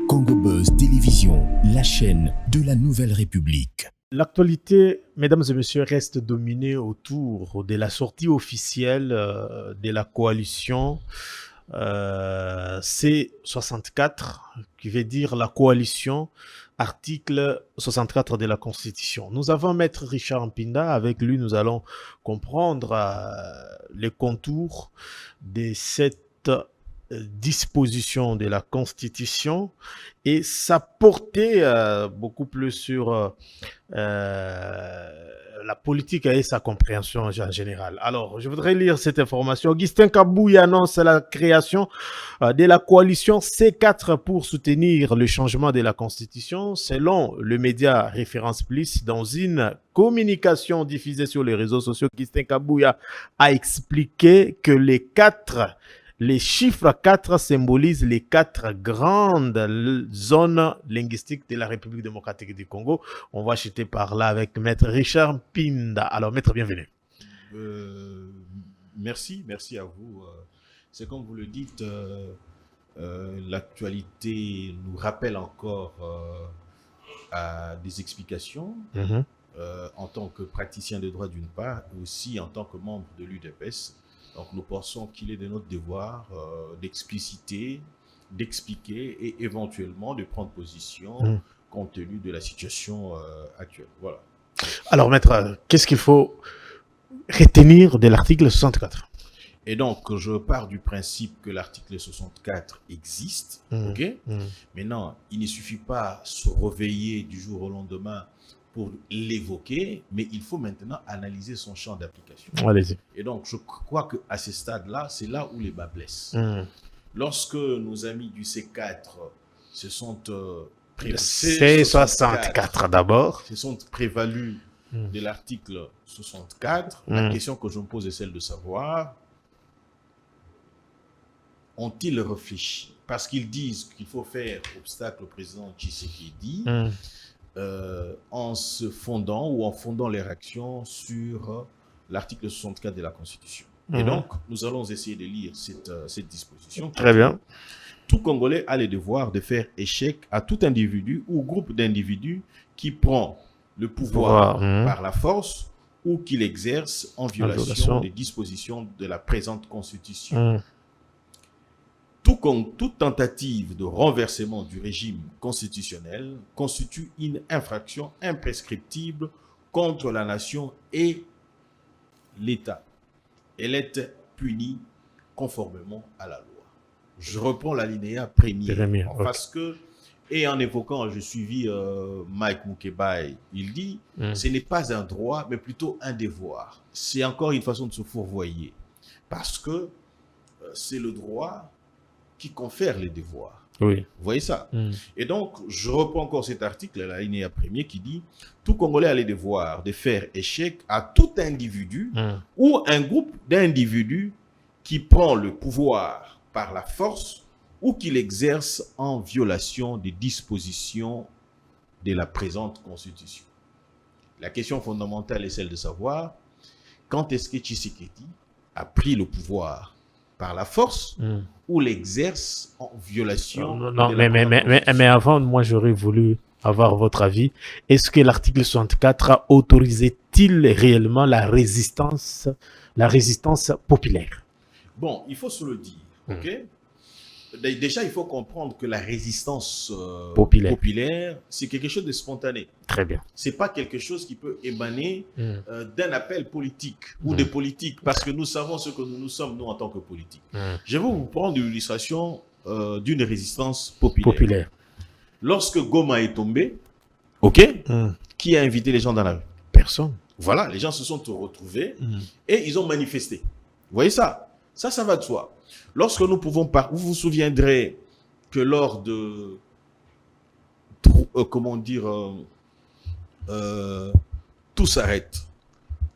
Congo Buzz Télévision, la chaîne de la Nouvelle République. L'actualité, mesdames et messieurs, reste dominée autour de la sortie officielle de la coalition C64, qui veut dire la coalition article 64 de la Constitution. Nous avons Maître Richard Mpinda, avec lui nous allons comprendre les contours de cette disposition de la Constitution et sa portée beaucoup plus sur la politique et sa compréhension en général. Alors, je voudrais lire cette information. Augustin Kabouya annonce la création de la coalition C4 pour soutenir le changement de la Constitution. Selon le média Référence Plus, dans une communication diffusée sur les réseaux sociaux, Augustin Kabouya a expliqué que les chiffres 4 symbolisent les 4 grandes zones linguistiques de la République démocratique du Congo. On va chuter par là avec Maître Richard Mpinda. Alors, Maître, bienvenue. Merci à vous. C'est comme vous le dites, l'actualité nous rappelle encore à des explications en tant que praticien de droit d'une part, et aussi en tant que membre de l'UDPS. Donc nous pensons qu'il est de notre devoir d'expliciter, d'expliquer et éventuellement de prendre position compte tenu de la situation actuelle. Voilà. Alors Maître, qu'est-ce qu'il faut retenir de l'article 64 ? Et donc, je pars du principe que l'article 64 existe, ok? Maintenant, il ne suffit pas de se réveiller du jour au lendemain pour l'évoquer, mais il faut maintenant analyser son champ d'application. Allez-y. Et donc, je crois qu'à ce stade-là, c'est là où les bas blessent. Lorsque nos amis du C4 se sont C64 d'abord, se sont prévalus de l'article 64, la question que je me pose est celle de savoir, ont-ils réfléchi? Parce qu'ils disent qu'il faut faire obstacle au président Tshisekedi en se fondant ou en fondant les réactions sur l'article 64 de la Constitution. Et donc, nous allons essayer de lire cette disposition. Très bien. Tout Congolais a le devoir de faire échec à tout individu ou groupe d'individus qui prend le pouvoir par la force ou qui l'exerce en violation des dispositions de la présente Constitution. Toute tentative de renversement du régime constitutionnel constitue une infraction imprescriptible contre la nation et l'État. Elle est punie conformément à la loi. Je reprends l'alinéa premier. Parce que, et en évoquant, j'ai suivi Mike Mukebai, il dit ce n'est pas un droit, mais plutôt un devoir. C'est encore une façon de se fourvoyer. Parce que c'est le droit qui confère les devoirs. Oui. Vous voyez ça? Et donc, je reprends encore cet article, l'alinéa premier, qui dit « Tout Congolais a le devoir de faire échec à tout individu ou un groupe d'individus qui prend le pouvoir par la force ou qui l'exerce en violation des dispositions de la présente Constitution. » La question fondamentale est celle de savoir quand est-ce que Tshisekedi a pris le pouvoir par la force ou l'exerce en violation mais avant, moi j'aurais voulu avoir votre avis. Est-ce que l'article 64 autorisait-il réellement la résistance populaire? Bon, il faut se le dire, ok? Déjà, il faut comprendre que la résistance populaire, c'est quelque chose de spontané. Très bien. Ce n'est pas quelque chose qui peut émaner d'un appel politique ou de politique, parce que nous savons ce que nous sommes, nous, en tant que politique. Je vais vous prendre l'illustration d'une résistance populaire. Lorsque Goma est tombé, qui a invité les gens dans la rue? Personne. Voilà, les gens se sont retrouvés et ils ont manifesté. Vous voyez ça? Ça va de soi. Lorsque nous pouvons vous vous souviendrez que lors de tout s'arrête.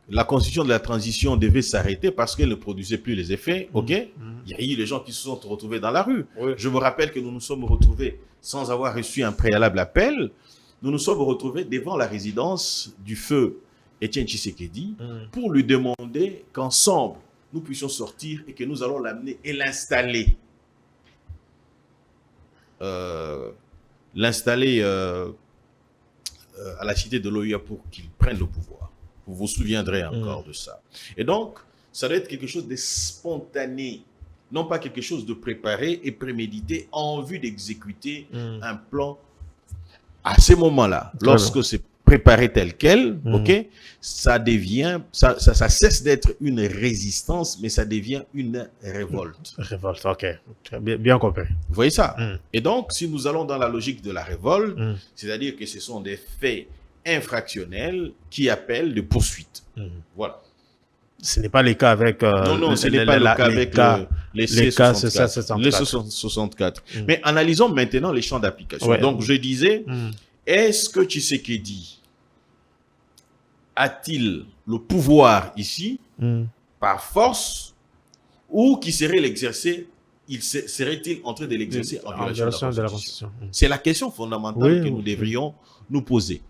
La constitution de la transition devait s'arrêter parce qu'elle ne produisait plus les effets. Il y a eu les gens qui se sont retrouvés dans la rue. Je me rappelle que nous nous sommes retrouvés sans avoir reçu un préalable appel. Nous nous sommes retrouvés devant la résidence du feu Étienne Tshisekedi pour lui demander qu'ensemble nous puissions sortir et que nous allons l'amener et l'installer l'installer à la cité de l'OUA pour qu'il prenne le pouvoir. Vous vous souviendrez encore de ça. Et donc, ça doit être quelque chose de spontané, non pas quelque chose de préparé et prémédité en vue d'exécuter un plan à ces moments-là. Lorsque c'est préparé tel quel, ok, ça devient, ça cesse d'être une résistance, mais ça devient une révolte. Révolte, ok. Bien compris. Vous voyez ça? Et donc, si nous allons dans la logique de la révolte, c'est-à-dire que ce sont des faits infractionnels qui appellent de poursuites. Voilà. Ce n'est pas le cas avec... non, ce n'est pas le cas avec les C64. Les 64. Mais analysons maintenant les champs d'application. Ouais. Donc, je disais, est-ce que Tshisekedi a-t-il le pouvoir ici par force ou qui serait l'exercer, serait-il en train de l'exercer en violation de la Constitution? C'est la question fondamentale que nous devrions nous poser.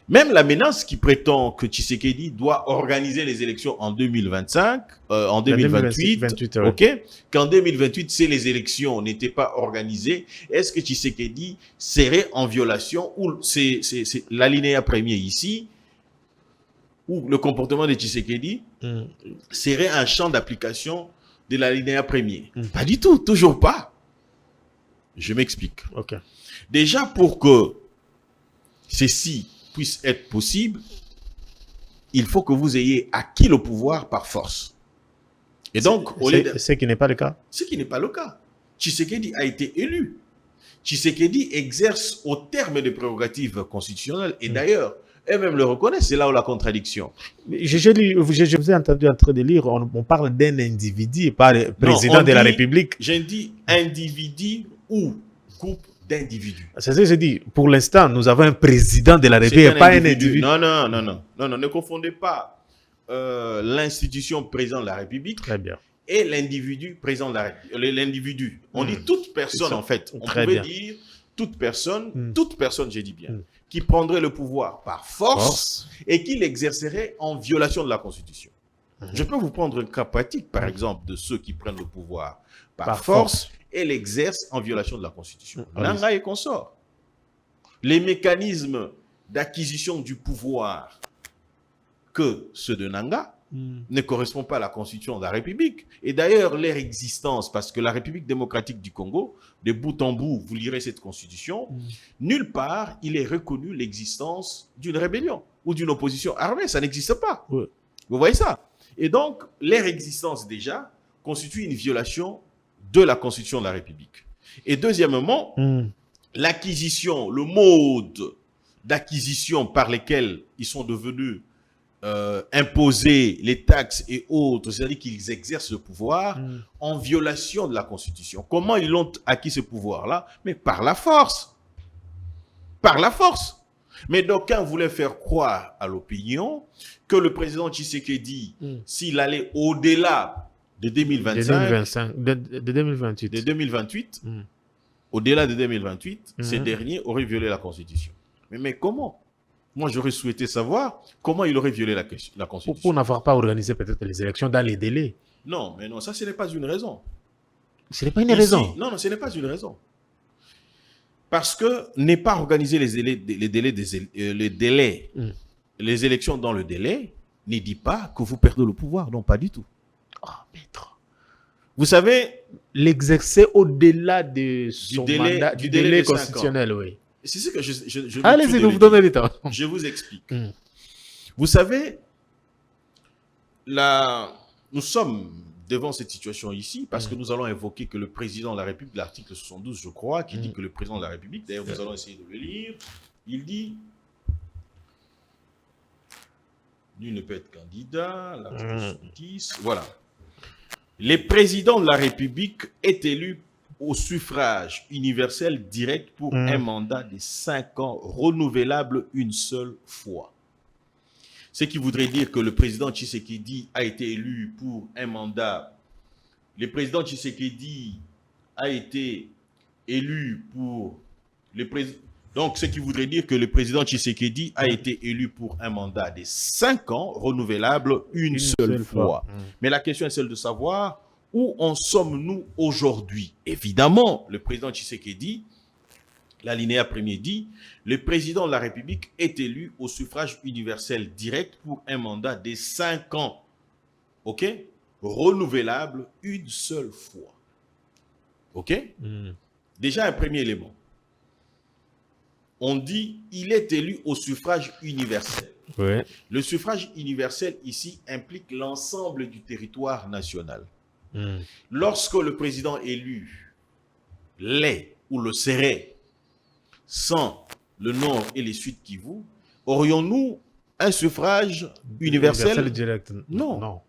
Même la menace qui prétend que Tshisekedi doit organiser les élections en 2025, en 2028, ok, qu'en 2028, si les élections n'étaient pas organisées, est-ce que Tshisekedi serait en violation ou c'est l'alinéa premier ici, ou le comportement de Tshisekedi serait un champ d'application de l'alinéa premier? Pas du tout, toujours pas. Je m'explique. Okay. Déjà, pour que ceci puisse être possible, il faut que vous ayez acquis le pouvoir par force. Et donc, ce qui n'est pas le cas. Ce qui n'est pas le cas. Tshisekedi a été élu. Tshisekedi exerce au terme des prérogatives constitutionnelles. Et d'ailleurs, eux-mêmes le reconnaissent. C'est là où la contradiction. Je vous ai entendu en train de lire, on parle d'un individu et pas le président de la République. J'ai dit individu ou groupe d'individus. C'est ce que je dis. Pour l'instant, nous avons un président de la République et pas un individu. Non, ne confondez pas l'institution président de la République et l'individu président de la République. L'individu. On dit toute personne, en fait. On pouvait dire toute personne, je dis bien, qui prendrait le pouvoir par force et qui l'exercerait en violation de la Constitution. Je peux vous prendre un cas pratique, par exemple, de ceux qui prennent le pouvoir par force et l'exercent en violation de la Constitution. Nanga et consort. Les mécanismes d'acquisition du pouvoir que ceux de Nanga ne correspondent pas à la Constitution de la République. Et d'ailleurs, leur existence, parce que la République démocratique du Congo, de bout en bout, vous lirez cette Constitution, nulle part il est reconnu l'existence d'une rébellion ou d'une opposition armée. Ça n'existe pas. Vous voyez ça? Et donc, leur existence déjà constitue une violation de la Constitution de la République. Et deuxièmement, l'acquisition, le mode d'acquisition par lesquels ils sont devenus imposer les taxes et autres, c'est-à-dire qu'ils exercent le pouvoir en violation de la Constitution. Comment ils ont acquis ce pouvoir-là? Mais par la force. Par la force. Mais d'aucuns voulaient faire croire à l'opinion que le président Tshisekedi, s'il allait au-delà de 2025, de 2028. De 2028, au-delà de 2028, ces derniers auraient violé la Constitution. Mais comment? Moi, j'aurais souhaité savoir comment il aurait violé la Constitution. Pour n'avoir pas organisé peut-être les élections dans les délais. Non, mais non, ça, ce n'est pas une raison. Ce n'est pas une raison. Non, ce n'est pas une raison. Parce que ne pas organiser les élections dans le délai ne dit pas que vous perdez le pouvoir. Non, pas du tout. Maître. Vous savez, l'exercer au-delà de son mandat, du délai constitutionnel, oui. C'est ce que je allez-y, vous donnez le temps. Je vous explique. Vous savez, nous sommes devant cette situation ici parce que nous allons évoquer que le président de la République, l'article 72, je crois, qui dit que le président de la République, d'ailleurs nous allons essayer de le lire, il dit « Nul ne peut être candidat », l'article 70, voilà. Les présidents de la République est élu au suffrage universel direct pour un mandat de 5 ans renouvelable une seule fois. Ce qui voudrait dire que le président Tshisekedi a été élu pour un mandat. Le président Tshisekedi a été élu pour donc, ce qui voudrait dire que le président Tshisekedi a été élu pour un mandat de 5 ans renouvelable une seule fois. Mais la question est celle de savoir où en sommes-nous aujourd'hui? Évidemment, le président Tshisekedi, L'alinéa premier dit, le président de la République est élu au suffrage universel direct pour un mandat de 5 ans. OK? Renouvelable une seule fois. OK? Déjà un premier élément. On dit, il est élu au suffrage universel. Ouais. Le suffrage universel ici implique l'ensemble du territoire national. Lorsque le président élu l'est ou le serait sans le Nord et les Sud Kivu, aurions-nous un suffrage universel direct. Non.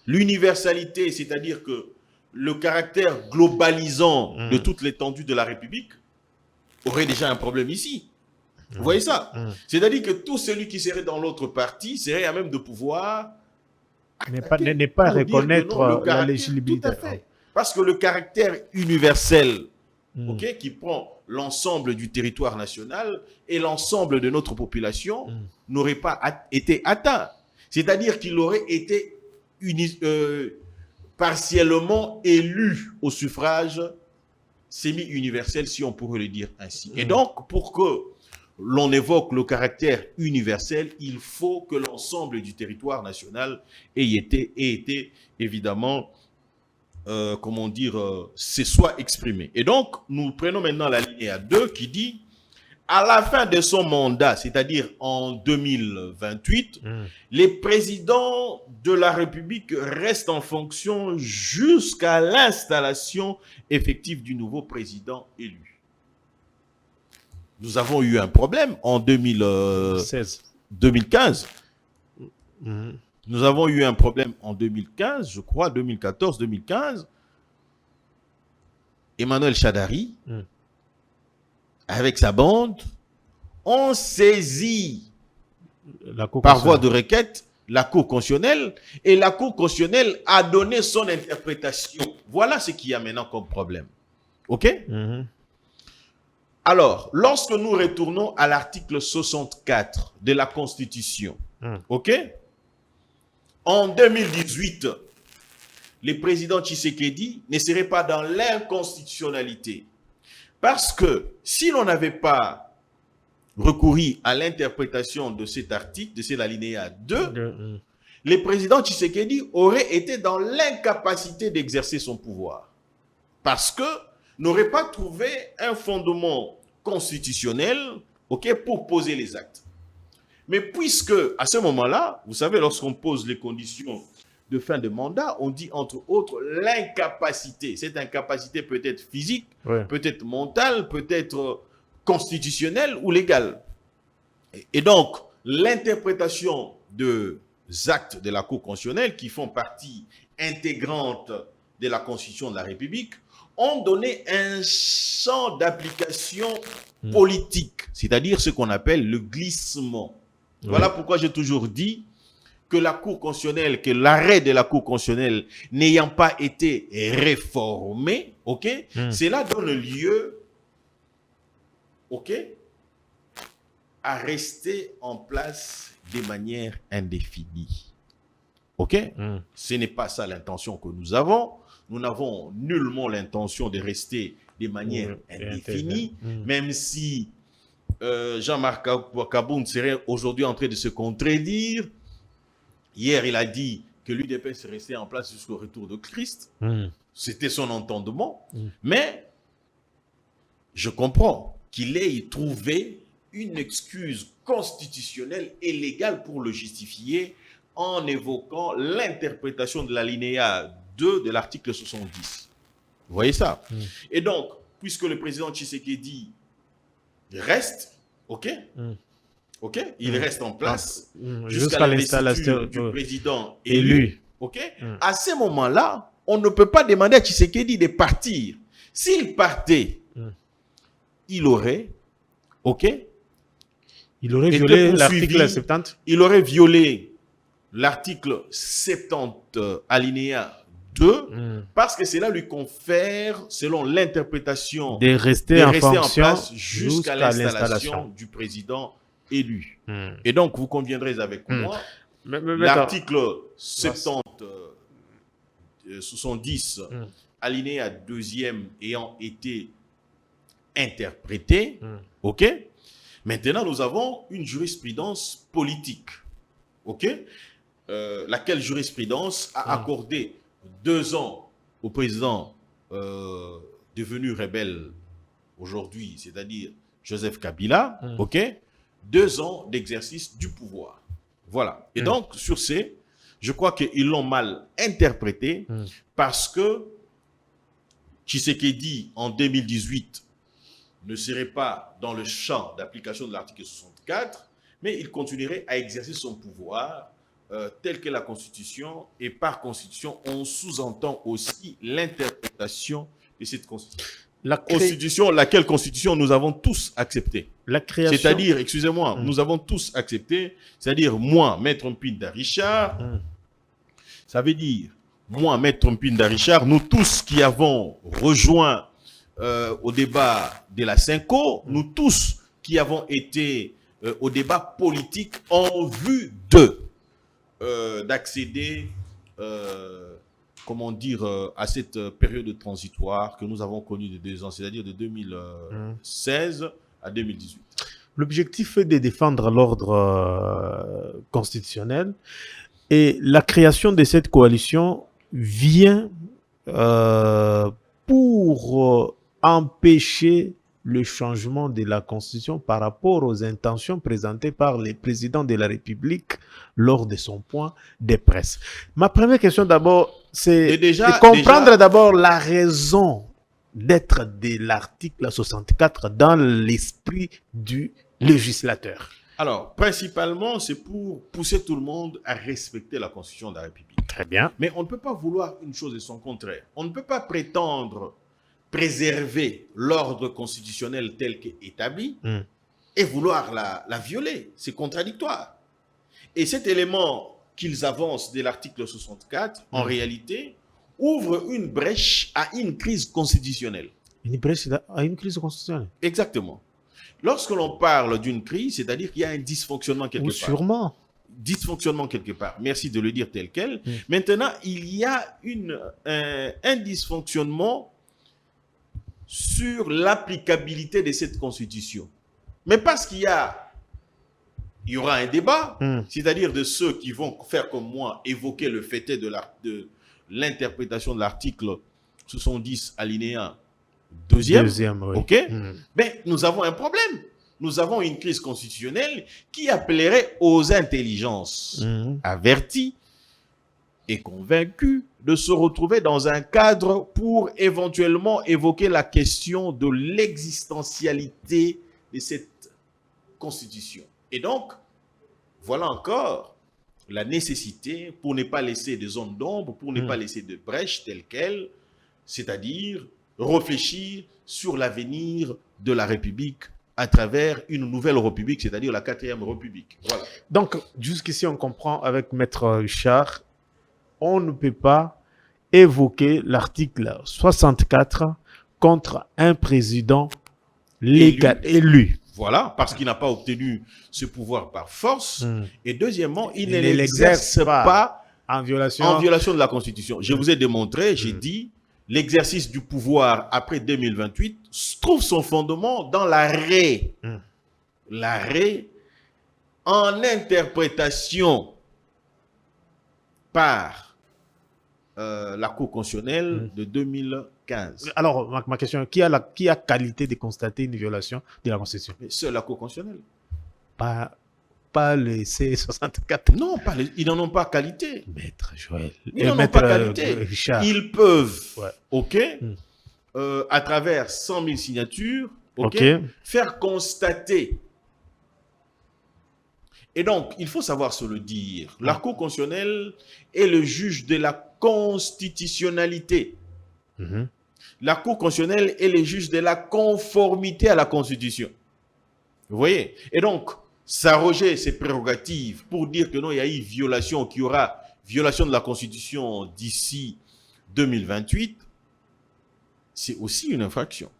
L'universalité, c'est-à-dire que le caractère globalisant de toute l'étendue de la République aurait déjà un problème ici. Vous voyez ça? C'est-à-dire que tout celui qui serait dans l'autre parti serait à même de pouvoir ne pas reconnaître la légitimité. Tout à fait. Parce que le caractère universel, OK, qui prend l'ensemble du territoire national et l'ensemble de notre population n'aurait pas été atteint. C'est-à-dire qu'il aurait été partiellement élu au suffrage semi-universel, si on pourrait le dire ainsi. Et donc, pour que l'on évoque le caractère universel, il faut que l'ensemble du territoire national ait été évidemment, comment dire, se soit exprimé. Et donc, nous prenons maintenant la lignée 2 qui dit, à la fin de son mandat, c'est-à-dire en 2028, les présidents de la République restent en fonction jusqu'à l'installation effective du nouveau président élu. Nous avons eu un problème en 2015. Nous avons eu un problème en 2015, je crois, 2014-2015. Emmanuel Shadari, avec sa bande, ont saisi par voie de requête la Cour constitutionnelle et la Cour constitutionnelle a donné son interprétation. Voilà ce qu'il y a maintenant comme problème. OK? Alors, lorsque nous retournons à l'article 64 de la Constitution, OK? En 2018, le président Tshisekedi ne serait pas dans l'inconstitutionnalité. Parce que si l'on n'avait pas recouru à l'interprétation de cet article, de cet alinéa 2, le président Tshisekedi aurait été dans l'incapacité d'exercer son pouvoir. Parce que n'aurait pas trouvé un fondement constitutionnel, OK, pour poser les actes. Mais puisque, à ce moment-là, vous savez, lorsqu'on pose les conditions de fin de mandat, on dit entre autres l'incapacité. Cette incapacité peut être physique, peut être mentale, peut être constitutionnelle ou légale. Et donc, l'interprétation des actes de la Cour constitutionnelle qui font partie intégrante de la Constitution de la République ont donné un champ d'application politique, c'est-à-dire ce qu'on appelle le glissement. Voilà pourquoi j'ai toujours dit que la Cour constitutionnelle, que l'arrêt de la Cour constitutionnelle n'ayant pas été réformé, OK, cela donne lieu, OK, à rester en place de manière indéfinie. OK? Ce n'est pas ça l'intention que nous avons. Nous n'avons nullement l'intention de rester de manière indéfinie, même si Jean-Marc Kaboun serait aujourd'hui en train de se contredire. Hier, il a dit que l'UDPS serait resté en place jusqu'au retour de Christ. C'était son entendement. Mais je comprends qu'il ait trouvé une excuse constitutionnelle et légale pour le justifier en évoquant l'interprétation de l'alinéa 2 de l'article 70. Vous voyez ça? Et donc, puisque le président Tshisekedi reste, OK? OK? Il reste en place jusqu'à l'installation du président élu. OK? À ce moment-là, on ne peut pas demander à Tshisekedi de partir. S'il partait, il aurait, OK? Il aurait violé l'article 70. Il aurait violé l'article 70 alinéa 2 parce que cela lui confère, selon l'interprétation, de rester en place jusqu'à l'installation du président élu. Et donc, vous conviendrez avec moi, l'article 70 alinéa 2e ayant été interprété. OK? Maintenant, nous avons une jurisprudence politique. OK? Laquelle jurisprudence a accordé 2 ans au président devenu rebelle aujourd'hui, c'est-à-dire Joseph Kabila, OK? 2 ans d'exercice du pouvoir. Voilà. Et donc, sur ces, je crois qu'ils l'ont mal interprété parce que Tshisekedi, en 2018, ne serait pas dans le champ d'application de l'article 64, mais il continuerait à exercer son pouvoir tel que la Constitution, et par Constitution, on sous-entend aussi l'interprétation de cette Constitution. Laquelle Constitution nous avons tous accepté. C'est-à-dire, excusez-moi, nous avons tous accepté, c'est-à-dire moi, Maître Mpinda Richard, ça veut dire, moi, Maître Mpinda Richard, nous tous qui avons rejoint au débat de la Cinco, nous tous qui avons été au débat politique en vue d'accéder, comment dire, à cette période transitoire que nous avons connue de 2 ans, c'est-à-dire de 2016 à 2018. L'objectif est de défendre l'ordre constitutionnel, et la création de cette coalition vient pour empêcher le changement de la Constitution par rapport aux intentions présentées par le président de la République lors de son point de presse. Ma première question d'abord, c'est de comprendre d'abord la raison d'être de l'article 64 dans l'esprit du législateur. Alors, principalement, c'est pour pousser tout le monde à respecter la Constitution de la République. Très bien. Mais on ne peut pas vouloir une chose et son contraire. On ne peut pas prétendre préserver l'ordre constitutionnel tel qu'établi et vouloir la violer. C'est contradictoire. Et cet élément qu'ils avancent de l'article 64, en réalité, ouvre une brèche à une crise constitutionnelle. Une brèche à une crise constitutionnelle. Exactement. Lorsque l'on parle d'une crise, c'est-à-dire qu'il y a un dysfonctionnement quelque part. Sûrement. Dysfonctionnement quelque part. Merci de le dire tel quel. Maintenant, il y a un dysfonctionnement sur l'applicabilité de cette constitution. Mais parce qu'il y aura un débat, c'est-à-dire de ceux qui vont faire comme moi, évoquer le fait de l'interprétation de l'article 70 alinéa 2e, oui. OK? Mais nous avons un problème. Nous avons une crise constitutionnelle qui appellerait aux intelligences averties et convaincues de se retrouver dans un cadre pour éventuellement évoquer la question de l'existentialité de cette constitution. Et donc, voilà encore la nécessité, pour ne pas laisser de zones d'ombre, pour ne pas laisser de brèches telles quelles, c'est-à-dire réfléchir sur l'avenir de la République à travers une nouvelle République, c'est-à-dire la 4e République. Voilà. Donc, jusqu'ici, on comprend avec Maître Richard, on ne peut pas évoquer l'article 64 contre un président légal, élu. Voilà, parce qu'il n'a pas obtenu ce pouvoir par force. Et deuxièmement, il ne l'exerce pas en violation de la Constitution. Je vous ai démontré, j'ai dit, l'exercice du pouvoir après 2028 trouve son fondement dans l'arrêt. L'arrêt en interprétation par la Cour constitutionnelle de 2015. Alors, ma question, qui a qualité de constater une violation de la Constitution? C'est la Cour constitutionnelle. Pas le C64. Non, ils n'en ont pas qualité. Maître Joël. Ils n'en ont pas qualité. Richard. Ils peuvent, OK, à travers 100 000 signatures, OK, faire constater. Et donc, il faut savoir se le dire. La Cour constitutionnelle est le juge de la constitutionnalité. La Cour constitutionnelle est le juge de la conformité à la Constitution. Vous voyez? Et donc, s'arroger ses prérogatives pour dire que non, il y a eu violation, qu'il y aura violation de la Constitution d'ici 2028, c'est aussi une infraction.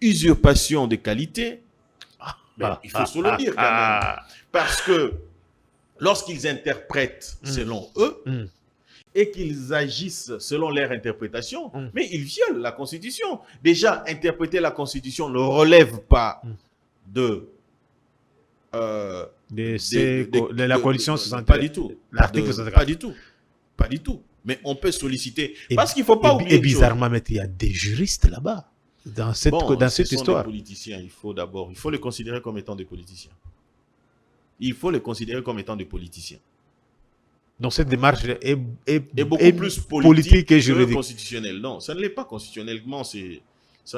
Usurpation de qualité, il faut se le dire quand même. Parce que lorsqu'ils interprètent selon eux, et qu'ils agissent selon leur interprétation, mais ils violent la Constitution. Déjà, interpréter la Constitution ne relève pas de... de la coalition 64. Pas du tout. L'article 64. Pas du tout. Pas du tout. Mais on peut solliciter. Parce qu'il ne faut pas oublier. Et bizarrement, il y a des juristes là-bas, dans cette, dans cette histoire. Des politiciens, il faut les considérer comme étant des politiciens. Il faut les considérer comme étant des politiciens. Donc cette démarche est beaucoup plus politique et juridique. Que constitutionnelle. Non, ça ne l'est pas constitutionnellement, ça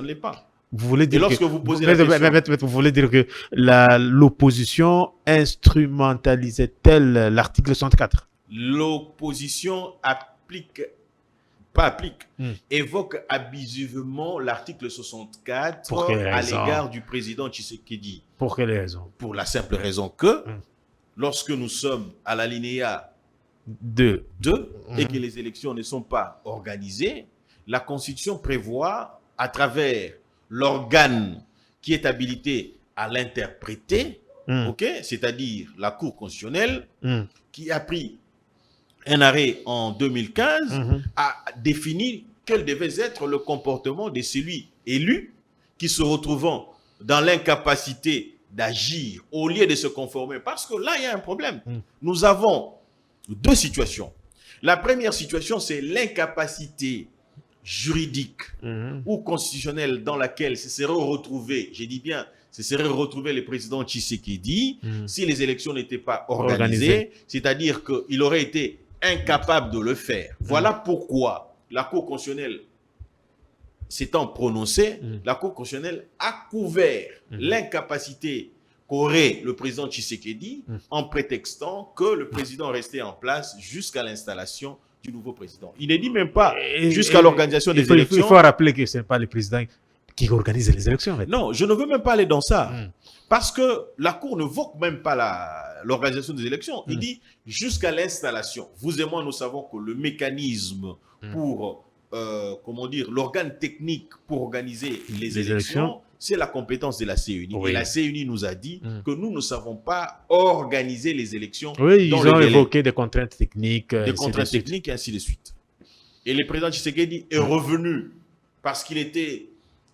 ne l'est pas. Vous voulez dire lorsque vous posez la question... Vous voulez dire que l'opposition instrumentalisait-elle l'article 64? L'opposition évoque abusivement l'article 64 à l'égard du président Tshisekedi. Pour quelle raison? Pour la simple raison que, lorsque nous sommes à l'alinéa 2 et que les élections ne sont pas organisées, la Constitution prévoit, à travers l'organe qui est habilité à l'interpréter, c'est-à-dire la Cour constitutionnelle, qui a pris un arrêt en 2015, a défini quel devait être le comportement de celui élu qui se retrouvant dans l'incapacité d'agir au lieu de se conformer. Parce que là, il y a un problème. Nous avons deux situations. La première situation, c'est l'incapacité juridique ou constitutionnelle dans laquelle se serait retrouvé, je dis bien, se serait retrouvé le président Tshisekedi si les élections n'étaient pas organisées, c'est-à-dire qu'il aurait été incapable de le faire. Voilà pourquoi la Cour constitutionnelle s'étant prononcée, la Cour constitutionnelle a couvert l'incapacité qu'aurait le président Tshisekedi en prétextant que le président restait en place jusqu'à l'installation du nouveau président. Il ne dit même pas jusqu'à l'organisation des élections. Il faut rappeler que ce n'est pas le président qui organise les élections. En fait. Non, je ne veux même pas aller dans ça. Parce que la Cour ne voque même pas l'organisation des élections. Il dit jusqu'à l'installation. Vous et moi, nous savons que le mécanisme pour, comment dire, l'organe technique pour organiser les élections, c'est la compétence de la CENI. Oui. Et la CENI nous a dit que nous ne savons pas organiser les élections. Oui, ils ont évoqué des contraintes techniques. Des contraintes techniques et ainsi de suite. Et le président Tshisekedi est revenu parce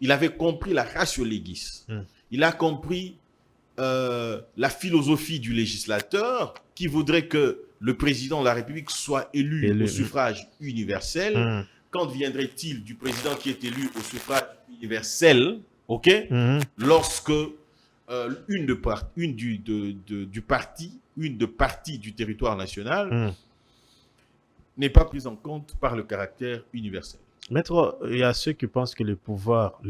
il avait compris la ratio legis. Il a compris la philosophie du législateur qui voudrait que le président de la République soit élu au suffrage universel. Quand viendrait-il du président qui est élu au suffrage universel, lorsque une de partie du territoire national n'est pas prise en compte par le caractère universel. Maître, il y a ceux qui pensent que le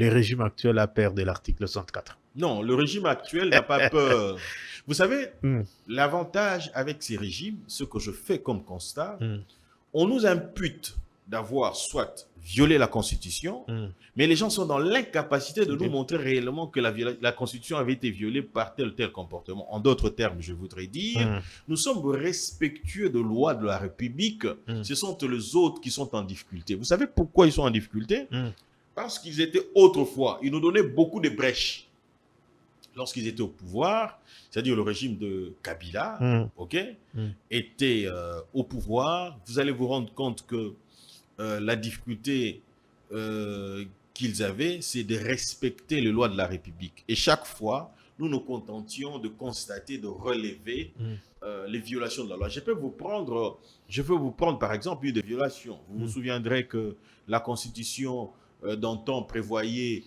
régime actuel a peur de l'article 64. Non, le régime actuel n'a pas peur. Vous savez, l'avantage avec ces régimes, ce que je fais comme constat, on nous impute d'avoir soit violé la Constitution, mais les gens sont dans l'incapacité de nous montrer réellement que la Constitution avait été violée par tel ou tel comportement. En d'autres termes, je voudrais dire, nous sommes respectueux de lois de la République. Ce sont les autres qui sont en difficulté. Vous savez pourquoi ils sont en difficulté? Parce qu'ils étaient autrefois, ils nous donnaient beaucoup de brèches. Lorsqu'ils étaient au pouvoir, c'est-à-dire le régime de Kabila, était au pouvoir, vous allez vous rendre compte que la difficulté qu'ils avaient, c'est de respecter les lois de la République. Et chaque fois, nous nous contentions de constater, de relever les violations de la loi. Je peux vous prendre par exemple une des violations. Vous vous souviendrez que la Constitution d'antan prévoyait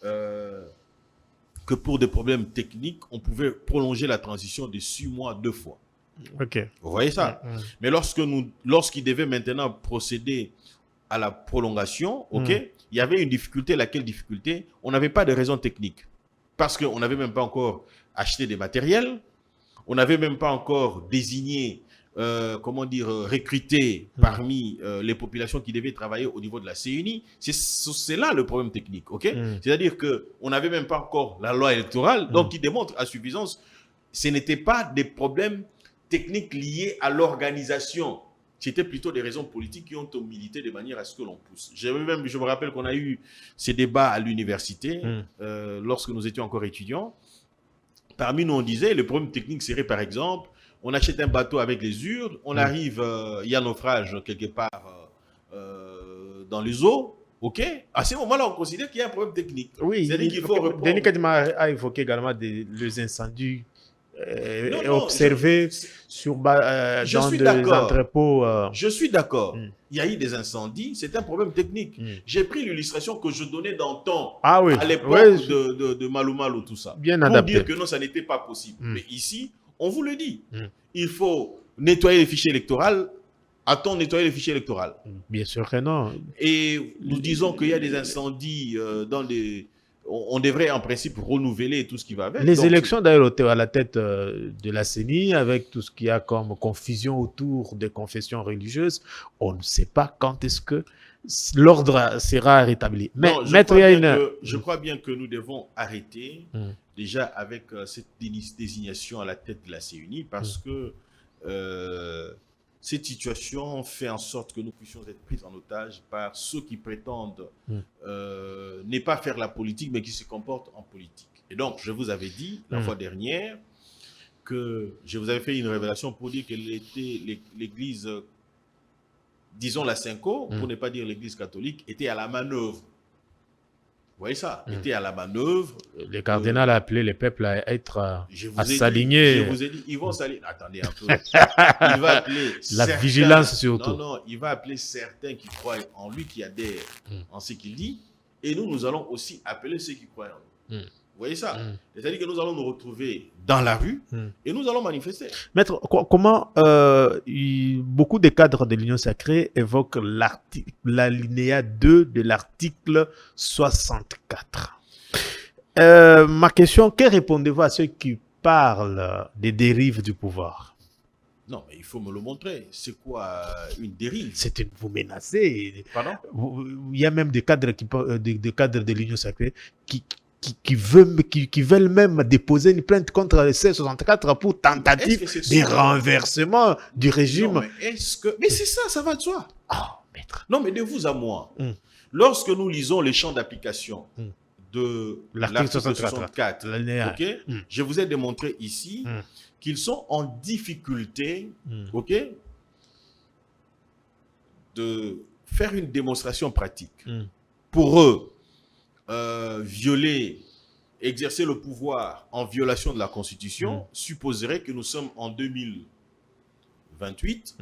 que pour des problèmes techniques, on pouvait prolonger la transition de 6 mois 2 fois. Vous voyez ça? Mais lorsqu'il devait maintenant procéder à la prolongation, il y avait une difficulté. Laquelle difficulté? On n'avait pas de raison technique. Parce qu'on n'avait même pas encore acheté des matériels, on n'avait même pas encore désigné, recruté parmi les populations qui devaient travailler au niveau de la CENI. C'est là le problème technique, C'est-à-dire qu'on n'avait même pas encore la loi électorale, donc qui démontre à suffisance, ce n'était pas des problèmes techniques liés à l'organisation. C'était plutôt des raisons politiques qui ont milité de manière à ce que l'on pousse. Je me rappelle qu'on a eu ces débats à l'université lorsque nous étions encore étudiants. Parmi nous, on disait, le problème technique serait par exemple, on achète un bateau avec les urnes, on arrive, il y a naufrage quelque part dans les eaux, ok, à ce moment-là, on considère qu'il y a un problème technique. Oui, C'est-à-dire qu'il faut reprendre. Denis Kadima a évoqué également les incendies Non, observés dans des entrepôts. Je suis d'accord. Mm. Il y a eu des incendies, c'est un problème technique. J'ai pris l'illustration que je donnais dans le temps, Ah oui, à l'époque oui, de Malou Malou, tout ça. bien pour adapté. dire que non, ça n'était pas possible. Mm. Mais ici, on vous le dit. Mm. Il faut nettoyer les fichiers électoraux. A-t-on nettoyé les fichiers électoraux? Bien sûr que non. Et nous disons qu'il y a des incendies dans des... On devrait en principe renouveler tout ce qui va avec. Les Donc, élections d'ailleurs étaient à la tête de la CENI avec tout ce qu'il y a comme confusion autour des confessions religieuses. On ne sait pas quand est-ce que l'ordre sera rétabli. Mais non, maître, il y a une... je crois bien que nous devons arrêter déjà avec cette désignation à la tête de la CENI parce que cette situation fait en sorte que nous puissions être pris en otage par ceux qui prétendent ne pas faire la politique, mais qui se comportent en politique. Et donc, je vous avais dit la fois dernière que je vous avais fait une révélation pour dire qu'elle était l'église, disons la Cinco, pour ne pas dire l'église catholique, était à la manœuvre. Vous voyez ça? Était à la manœuvre. Le cardinal a appelé les peuples à être à Je s'aligner. vous ai dit, ils vont s'aligner. Attendez un peu. Il va appeler la vigilance surtout. Non, il va appeler certains qui croient en lui, qui adhèrent en ce qu'il dit. Et nous allons aussi appeler ceux qui croient en nous. Vous voyez ça? C'est-à-dire que nous allons nous retrouver dans la rue et nous allons manifester. Maître, comment beaucoup de cadres de l'Union sacrée évoquent l'alinéa 2 de l'article 64. Ma question, que répondez-vous à ceux qui parlent des dérives du pouvoir? Non, mais il faut me le montrer. C'est quoi une dérive? Vous menacez. Pardon? Il y a même des cadres de l'Union sacrée qui veulent même déposer une plainte contre le C64 pour tentative de renversement du régime. Non, mais c'est ça, ça va de soi. Ah, maître. Non, mais de vous à moi, lorsque nous lisons les champs d'application de l'article 64, okay, je vous ai démontré ici qu'ils sont en difficulté de faire une démonstration pratique. Pour eux, exercer le pouvoir en violation de la Constitution supposerait que nous sommes en 2028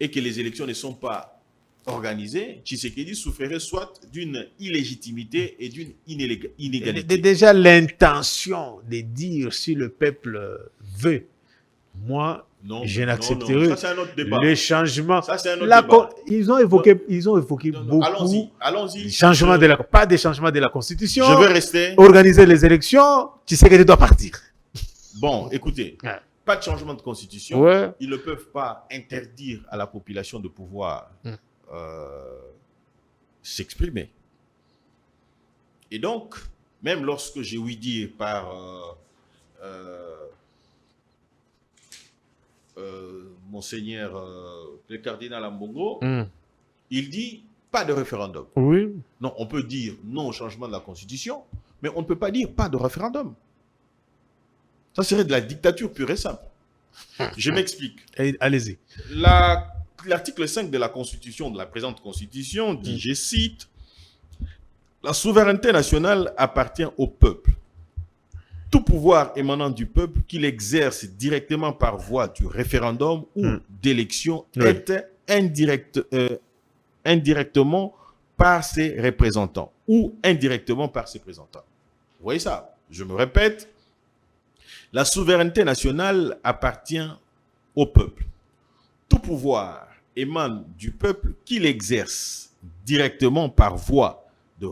et que les élections ne sont pas organisées. Tshisekedi souffrirait soit d'une illégitimité et d'une inégalité. Déjà, l'intention de dire si le peuple veut, moi, je n'accepterai le changement. Ça, c'est un autre débat. Ils ont évoqué beaucoup. Allons-y. Pas des changements de la Constitution. Je veux rester. Organiser les élections. Tshisekedi doit partir. Bon, écoutez, pas de changement de Constitution. Ouais. Ils ne peuvent pas interdire à la population de pouvoir s'exprimer. Et donc, même lorsque j'ai ouï dire par Monseigneur le cardinal Ambongo, il dit pas de référendum. Oui. Non, on peut dire non au changement de la Constitution, mais on ne peut pas dire pas de référendum. Ça serait de la dictature pure et simple. Je m'explique. Allez-y. L'article 5 de la Constitution, de la présente Constitution, dit, je cite, « La souveraineté nationale appartient au peuple. Tout pouvoir émanant du peuple qu'il exerce directement par voie du référendum ou d'élection est indirectement par ses représentants ou indirectement par ses représentants. » Vous voyez ça? Je me répète. La souveraineté nationale appartient au peuple. Tout pouvoir émane du peuple qu'il exerce directement par voie de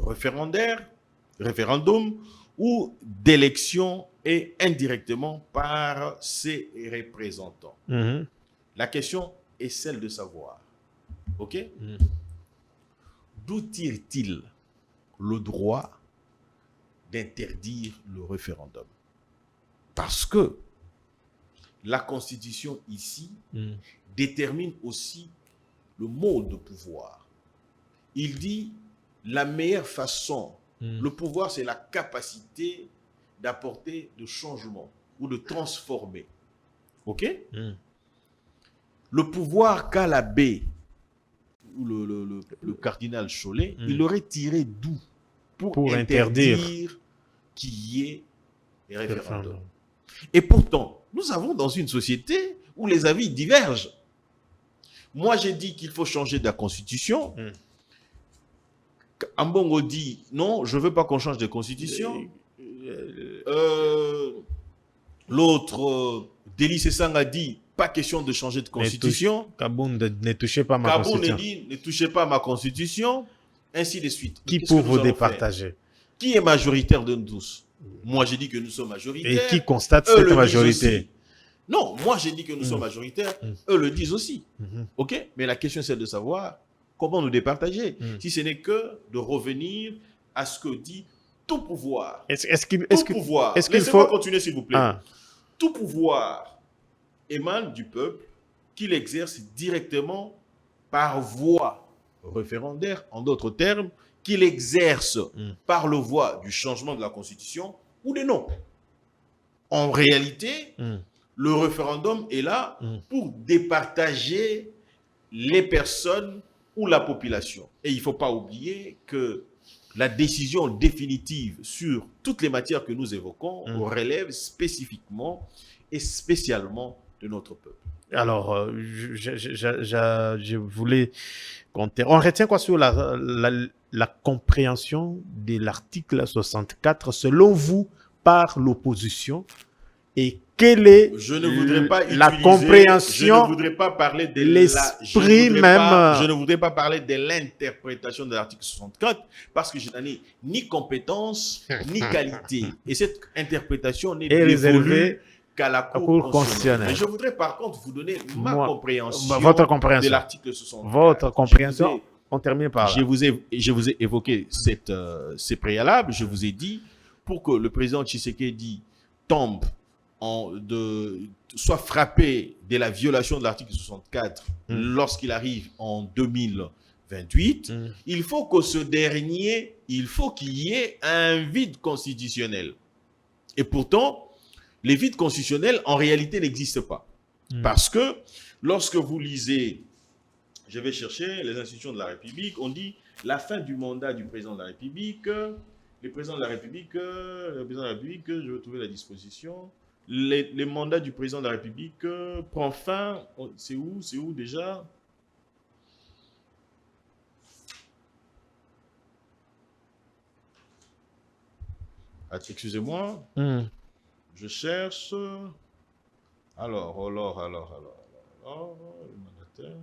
référendum ou d'élection et indirectement par ses représentants. La question est celle de savoir, ok? D'où tire-t-il le droit d'interdire le référendum? Parce que la Constitution ici détermine aussi le mode de pouvoir. Il dit la meilleure façon, le pouvoir c'est la capacité d'apporter de changement ou de transformer. Ok? Le pouvoir qu'a l'abbé ou le cardinal Cholet, Mm. il aurait tiré d'où Pour interdire qu'il y ait des référendums. référendum. Et pourtant, nous avons dans une société où les avis divergent. Moi, j'ai dit qu'il faut changer de la constitution. Mm. Ambongo dit non, je ne veux pas qu'on change de constitution. L'autre, Deli Sessang a dit pas question de changer de constitution. Kaboun, ne touchez pas ma Kaboun constitution. dit ne touchez pas à ma constitution, ainsi de suite. Qui Qu'est-ce pour que nous vous allons départager? faire? Qui est majoritaire de nous tous? Moi, j'ai dit que nous sommes majoritaires. Et qui constate Eux cette le disent majorité? aussi. Non, moi j'ai dit que nous sommes majoritaires, eux le disent aussi. Ok? Mais la question c'est de savoir comment nous départager. Si ce n'est que de revenir à ce que dit tout pouvoir. Est-ce qu'il Pouvoir. est-ce qu'il Laissez-moi faut... continuer s'il vous plaît. Ah. Tout pouvoir émane du peuple qu'il exerce directement par voie référendaire, en d'autres termes, qu'il exerce par le voie du changement de la Constitution ou des non. En réalité, le référendum est là pour départager les personnes ou la population. Et il ne faut pas oublier que la décision définitive sur toutes les matières que nous évoquons relève spécifiquement et spécialement de notre peuple. Alors, je voulais compter. On retient quoi sur la compréhension de l'article 64 selon vous par l'opposition et quelle est Je ne voudrais pas la utiliser, compréhension, je ne voudrais pas parler de l'esprit même. Je ne voudrais pas parler de l'interprétation de l'article 64 parce que je n'en ai ni compétence ni qualité. Et cette interprétation n'est dévolue qu'à la Cour constitutionnelle. Mais je voudrais par contre vous donner ma compréhension, votre compréhension de l'article 64. Votre compréhension, on termine par là. Je vous ai évoqué ces préalables. Je vous ai dit, pour que le président Tshisekedi tombe soit frappé de la violation de l'article 64 lorsqu'il arrive en 2028, il faut que ce dernier, il faut qu'il y ait un vide constitutionnel. Et pourtant, les vides constitutionnels, en réalité, n'existent pas. Parce que lorsque vous lisez, je vais chercher les institutions de la République, on dit la fin du mandat du président de la République, le président de la République, je vais trouver la disposition. Les mandats du président de la République prend fin, c'est où déjà? Excusez-moi, je cherche. Alors, le mandataire.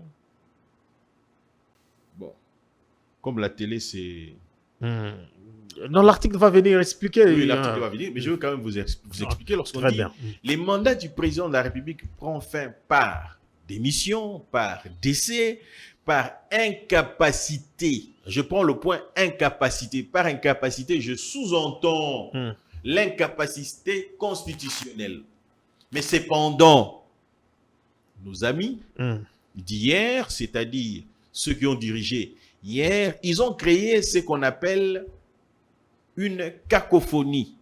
Bon, comme la télé, c'est... Non, l'article va venir expliquer. Oui, l'article va venir, mais je veux quand même vous expliquer lorsqu'on dit les mandats du président de la République prend fin par démission, par décès, par incapacité. Je prends le point incapacité. Par incapacité, je sous-entends l'incapacité constitutionnelle. Mais cependant, nos amis d'hier, c'est-à-dire ceux qui ont dirigé hier, ils ont créé ce qu'on appelle une cacophonie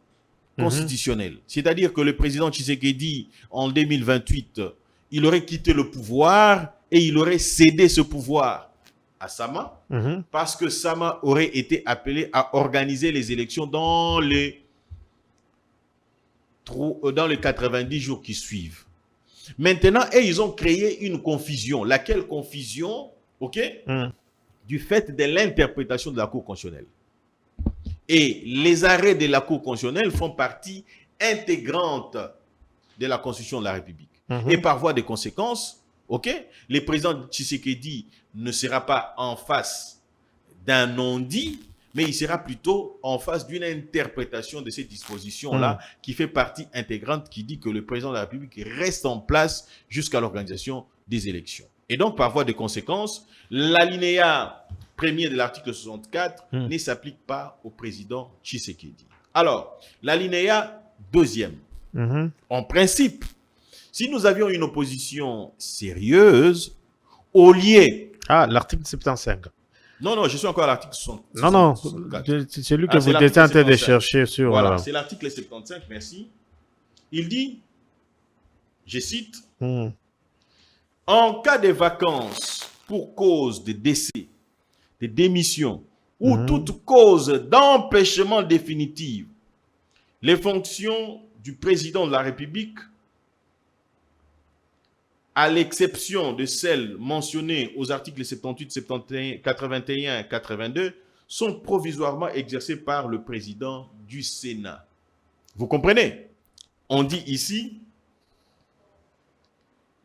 constitutionnelle. C'est-à-dire que le président Tshisekedi, en 2028, il aurait quitté le pouvoir et il aurait cédé ce pouvoir à Sama, parce que Sama aurait été appelé à organiser les élections dans les 90 jours qui suivent. Maintenant, ils ont créé une confusion. Laquelle confusion, du fait de l'interprétation de la Cour constitutionnelle. Et les arrêts de la Cour constitutionnelle font partie intégrante de la Constitution de la République. Et par voie de conséquence, le président Tshisekedi ne sera pas en face d'un non-dit, mais il sera plutôt en face d'une interprétation de ces dispositions-là qui fait partie intégrante, qui dit que le président de la République reste en place jusqu'à l'organisation des élections. Et donc, par voie de conséquence, l'alinéa premier de l'article 64 ne s'applique pas au président Tshisekedi. Alors, l'alinéa deuxième. En principe, si nous avions une opposition sérieuse, au lieu... Ah, l'article 75. Non, je suis encore à l'article 64. Non, c'est celui que vous étiez en train de chercher sur... Voilà, c'est l'article 75, merci. Il dit, je cite, en cas de vacances pour cause de décès, de démission ou toute cause d'empêchement définitif, les fonctions du président de la République, à l'exception de celles mentionnées aux articles 78, 71, 81 et 82, sont provisoirement exercées par le président du Sénat. Vous comprenez? On dit ici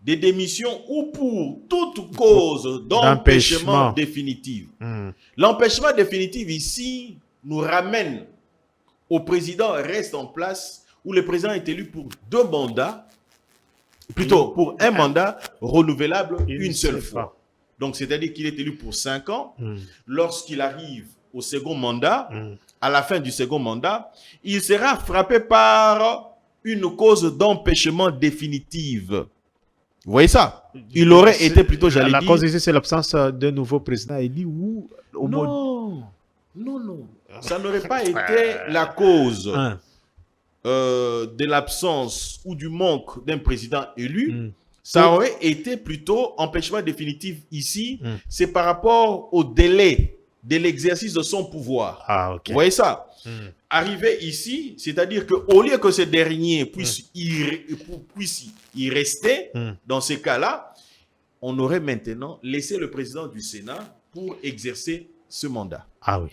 des démissions ou pour toute cause d'empêchement définitif. L'empêchement définitif ici nous ramène au président reste en place où le président est élu pour 2 mandats, plutôt pour un mandat renouvelable une seule fois. Donc, c'est-à-dire qu'il est élu pour 5 ans. Lorsqu'il arrive au second mandat, à la fin du second mandat, il sera frappé par une cause d'empêchement définitive. Vous voyez ça? Il aurait été plutôt, j'allais dire... La cause ici, c'est l'absence d'un nouveau président élu ou... Non. Ça n'aurait pas été la cause de l'absence ou du manque d'un président élu. Ça aurait été plutôt empêchement définitif ici. C'est par rapport au délai de l'exercice de son pouvoir. Vous voyez ça? Arrivé ici, c'est-à-dire qu'au lieu que ce dernier puisse y rester, dans ces cas-là, on aurait maintenant laissé le président du Sénat pour exercer ce mandat. On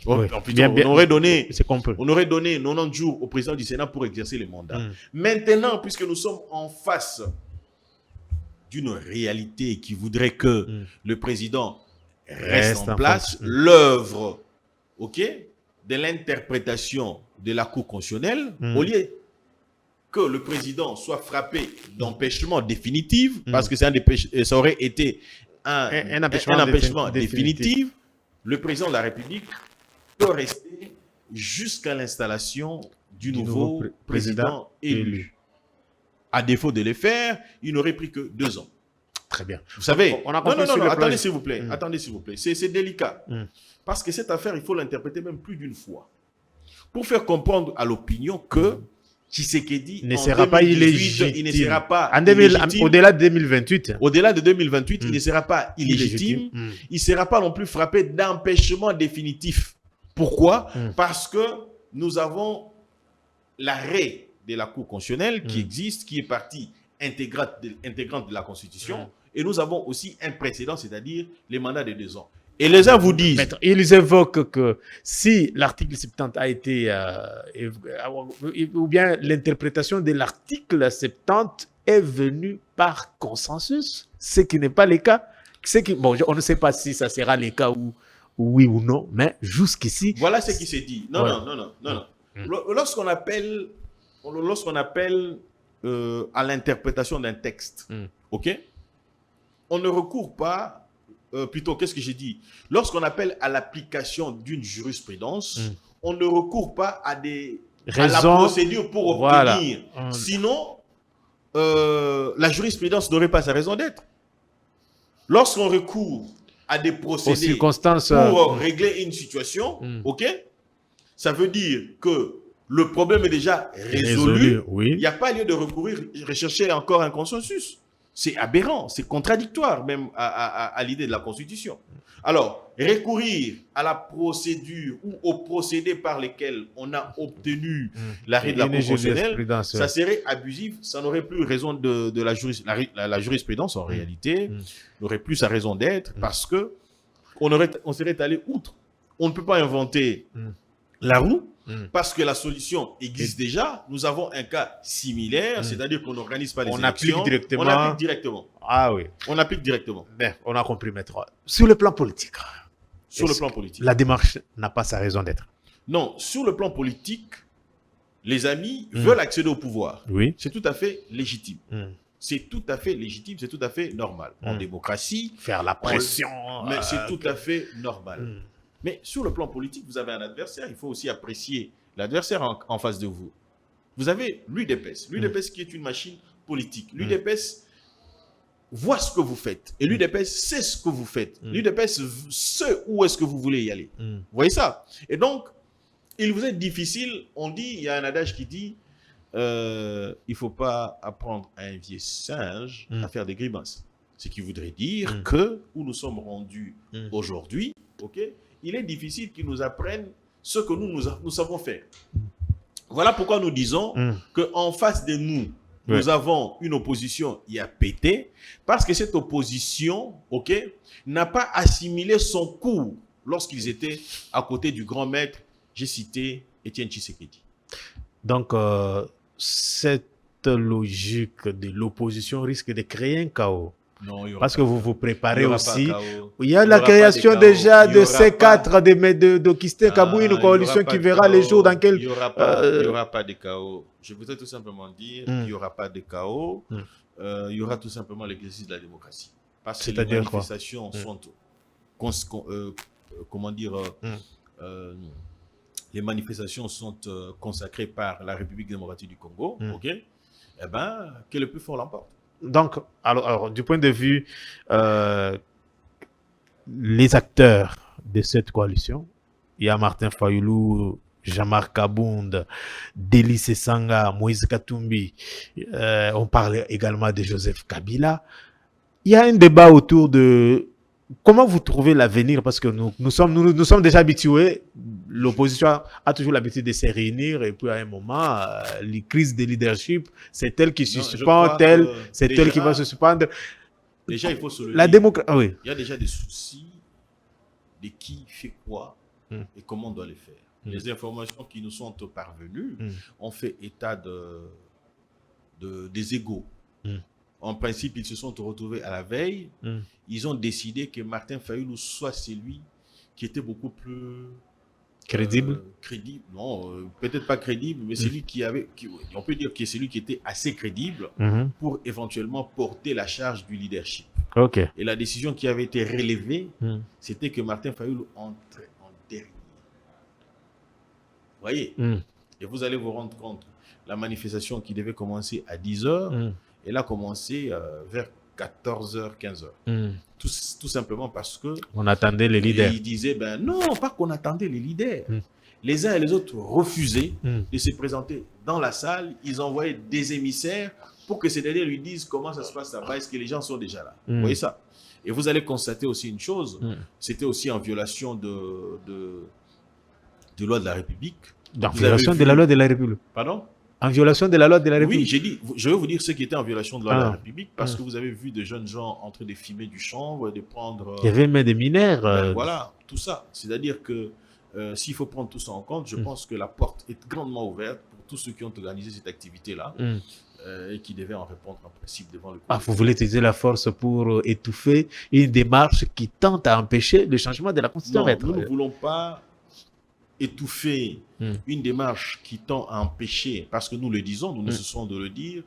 aurait donné 90 jours au président du Sénat pour exercer le mandat. Maintenant, puisque nous sommes en face d'une réalité qui voudrait que le président reste en place, l'œuvre de l'interprétation de la Cour constitutionnelle, au lieu que le président soit frappé d'empêchement définitif, parce que ça aurait été un empêchement définitif, le président de la République peut rester jusqu'à l'installation du nouveau président élu. À défaut de le faire, il n'aurait pris que 2 ans. Très bien. Vous savez, attendez s'il vous plaît. Attendez s'il vous plaît. C'est délicat. Parce que cette affaire, il faut l'interpréter même plus d'une fois. Pour faire comprendre à l'opinion que Tshisekedi ne sera pas illégitime. Il ne sera pas au-delà de 2028. Au-delà de 2028, il ne sera pas illégitime. Il ne sera pas non plus frappé d'empêchement définitif. Pourquoi? Parce que nous avons l'arrêt de la Cour constitutionnelle qui existe, qui est partie intégrante de la Constitution. Et nous avons aussi un précédent, c'est-à-dire les mandats de 2 ans. Et les uns vous disent... Maître, ils évoquent que si l'article 70 a été... ou bien l'interprétation de l'article 70 est venue par consensus, ce qui n'est pas le cas. Bon, on ne sait pas si ça sera le cas ou oui ou non, mais jusqu'ici... Voilà ce qui s'est dit. Non. Lorsqu'on appelle à l'interprétation d'un texte, on ne recourt pas... plutôt, qu'est-ce que j'ai dit? Lorsqu'on appelle à l'application d'une jurisprudence, on ne recourt pas à la procédure pour obtenir. Sinon, la jurisprudence n'aurait pas sa raison d'être. Lorsqu'on recourt à des procédés pour régler une situation, ça veut dire que le problème est déjà résolu. Il n'y a pas lieu de rechercher encore un consensus. C'est aberrant, c'est contradictoire même à l'idée de la Constitution. Alors, recourir à la procédure ou aux procédés par lesquels on a obtenu l'arrêt de la Cour constitutionnelle, ça serait abusif, ça n'aurait plus raison de la jurisprudence en réalité, n'aurait plus sa raison d'être parce que on serait allé outre. On ne peut pas inventer la roue. Parce que la solution existe déjà. Nous avons un cas similaire, c'est-à-dire qu'on n'organise pas les élections. On applique directement. On applique directement. Ben, on a compris, maître. Sur le plan politique. La démarche n'a pas sa raison d'être. Non, sur le plan politique, les amis veulent accéder au pouvoir. C'est tout à fait légitime. C'est tout à fait légitime, c'est tout à fait normal. En démocratie, faire la pression. Mais c'est tout à fait normal. Mais sur le plan politique, vous avez un adversaire. Il faut aussi apprécier l'adversaire en face de vous. Vous avez l'UDPS. L'UDPS qui est une machine politique. L'UDPS voit ce que vous faites. Et l'UDPS sait ce que vous faites. L'UDPS sait où est-ce que vous voulez y aller. Vous voyez ça? Et donc, il vous est difficile. On dit, il y a un adage qui dit, il ne faut pas apprendre à un vieux singe à faire des grimaces. Ce qui voudrait dire Mm. que où nous sommes rendus Mm. aujourd'hui, ok, il est difficile qu'ils nous apprennent ce que nous savons faire. Voilà pourquoi nous disons Mm. qu'en face de nous, Ouais. nous avons une opposition qui a pété, parce que cette opposition, ok, n'a pas assimilé son cours lorsqu'ils étaient à côté du grand maître, j'ai cité Étienne Tshisekedi. Donc, cette logique de l'opposition risque de créer un chaos. Non, il y aura Parce pas que de vous chaos. vous préparez Il y aura aussi. pas de chaos. Il y a Il y la aura pas de création chaos. déjà Il y de aura ces pas- quatre d'Augustin Kabou, une coalition qui verra les jours dans quel... Il n'y aura pas de chaos. Je voudrais tout simplement dire qu'il n'y aura pas de chaos. Il y aura tout simplement l'exercice de la démocratie. Parce que les C'est-à-dire quoi? manifestations sont... comment dire les manifestations sont consacrées par la République démocratique du Congo. Ok, eh ben, que le plus fort l'emporte. Donc, alors, du point de vue les acteurs de cette coalition, il y a Martin Fayulu, Jean-Marc Kabound, Délice Sanga, Moïse Katumbi, on parle également de Joseph Kabila. Il y a un débat autour de comment vous trouvez l'avenir, parce que nous sommes déjà habitués, l'opposition a toujours l'habitude de se réunir et puis à un moment, les crises de leadership, c'est elle qui se suspend, c'est elle qui va se suspendre. Déjà, il faut se le la dire. Oui. Il y a déjà des soucis de qui fait quoi et comment on doit les faire. Les informations qui nous sont parvenues ont fait état des égos. En principe, ils se sont retrouvés à la veille. Ils ont décidé que Martin Fayulu soit celui qui était beaucoup plus crédible. Crédible, non, peut-être pas crédible, mais celui on peut dire que c'est celui qui était assez crédible pour éventuellement porter la charge du leadership. Okay. Et la décision qui avait été relevée, c'était que Martin Fayulu entrait en dernier. Vous voyez? Et vous allez vous rendre compte, la manifestation qui devait commencer à 10h, elle a commencé vers 14h, 15h. Tout simplement parce que... On attendait les leaders. Ils disaient, ben non, pas qu'on attendait les leaders. Les uns et les autres refusaient de se présenter dans la salle. Ils envoyaient des émissaires pour que ces derniers lui disent comment ça se passe là-bas. Est-ce que les gens sont déjà là? Vous voyez ça? Et vous allez constater aussi une chose, c'était aussi en violation de loi de la République. En violation de la loi de la République. Pardon? En violation de la loi de la République. Oui, j'ai dit, je vais vous dire ce qui était en violation de la loi de la République, parce que vous avez vu de jeunes gens en train de filmer du chanvre, de prendre... Il y avait même des mineurs. Voilà, tout ça. C'est-à-dire que s'il faut prendre tout ça en compte, je pense que la porte est grandement ouverte pour tous ceux qui ont organisé cette activité-là et qui devaient en répondre en principe devant le Conseil. Vous voulez utiliser la force pour étouffer une démarche qui tente à empêcher le changement de la Constitution? Non, nous ne voulons pas étouffer une démarche qui tend à empêcher, parce que nous le disons, nous ne cessons de le dire,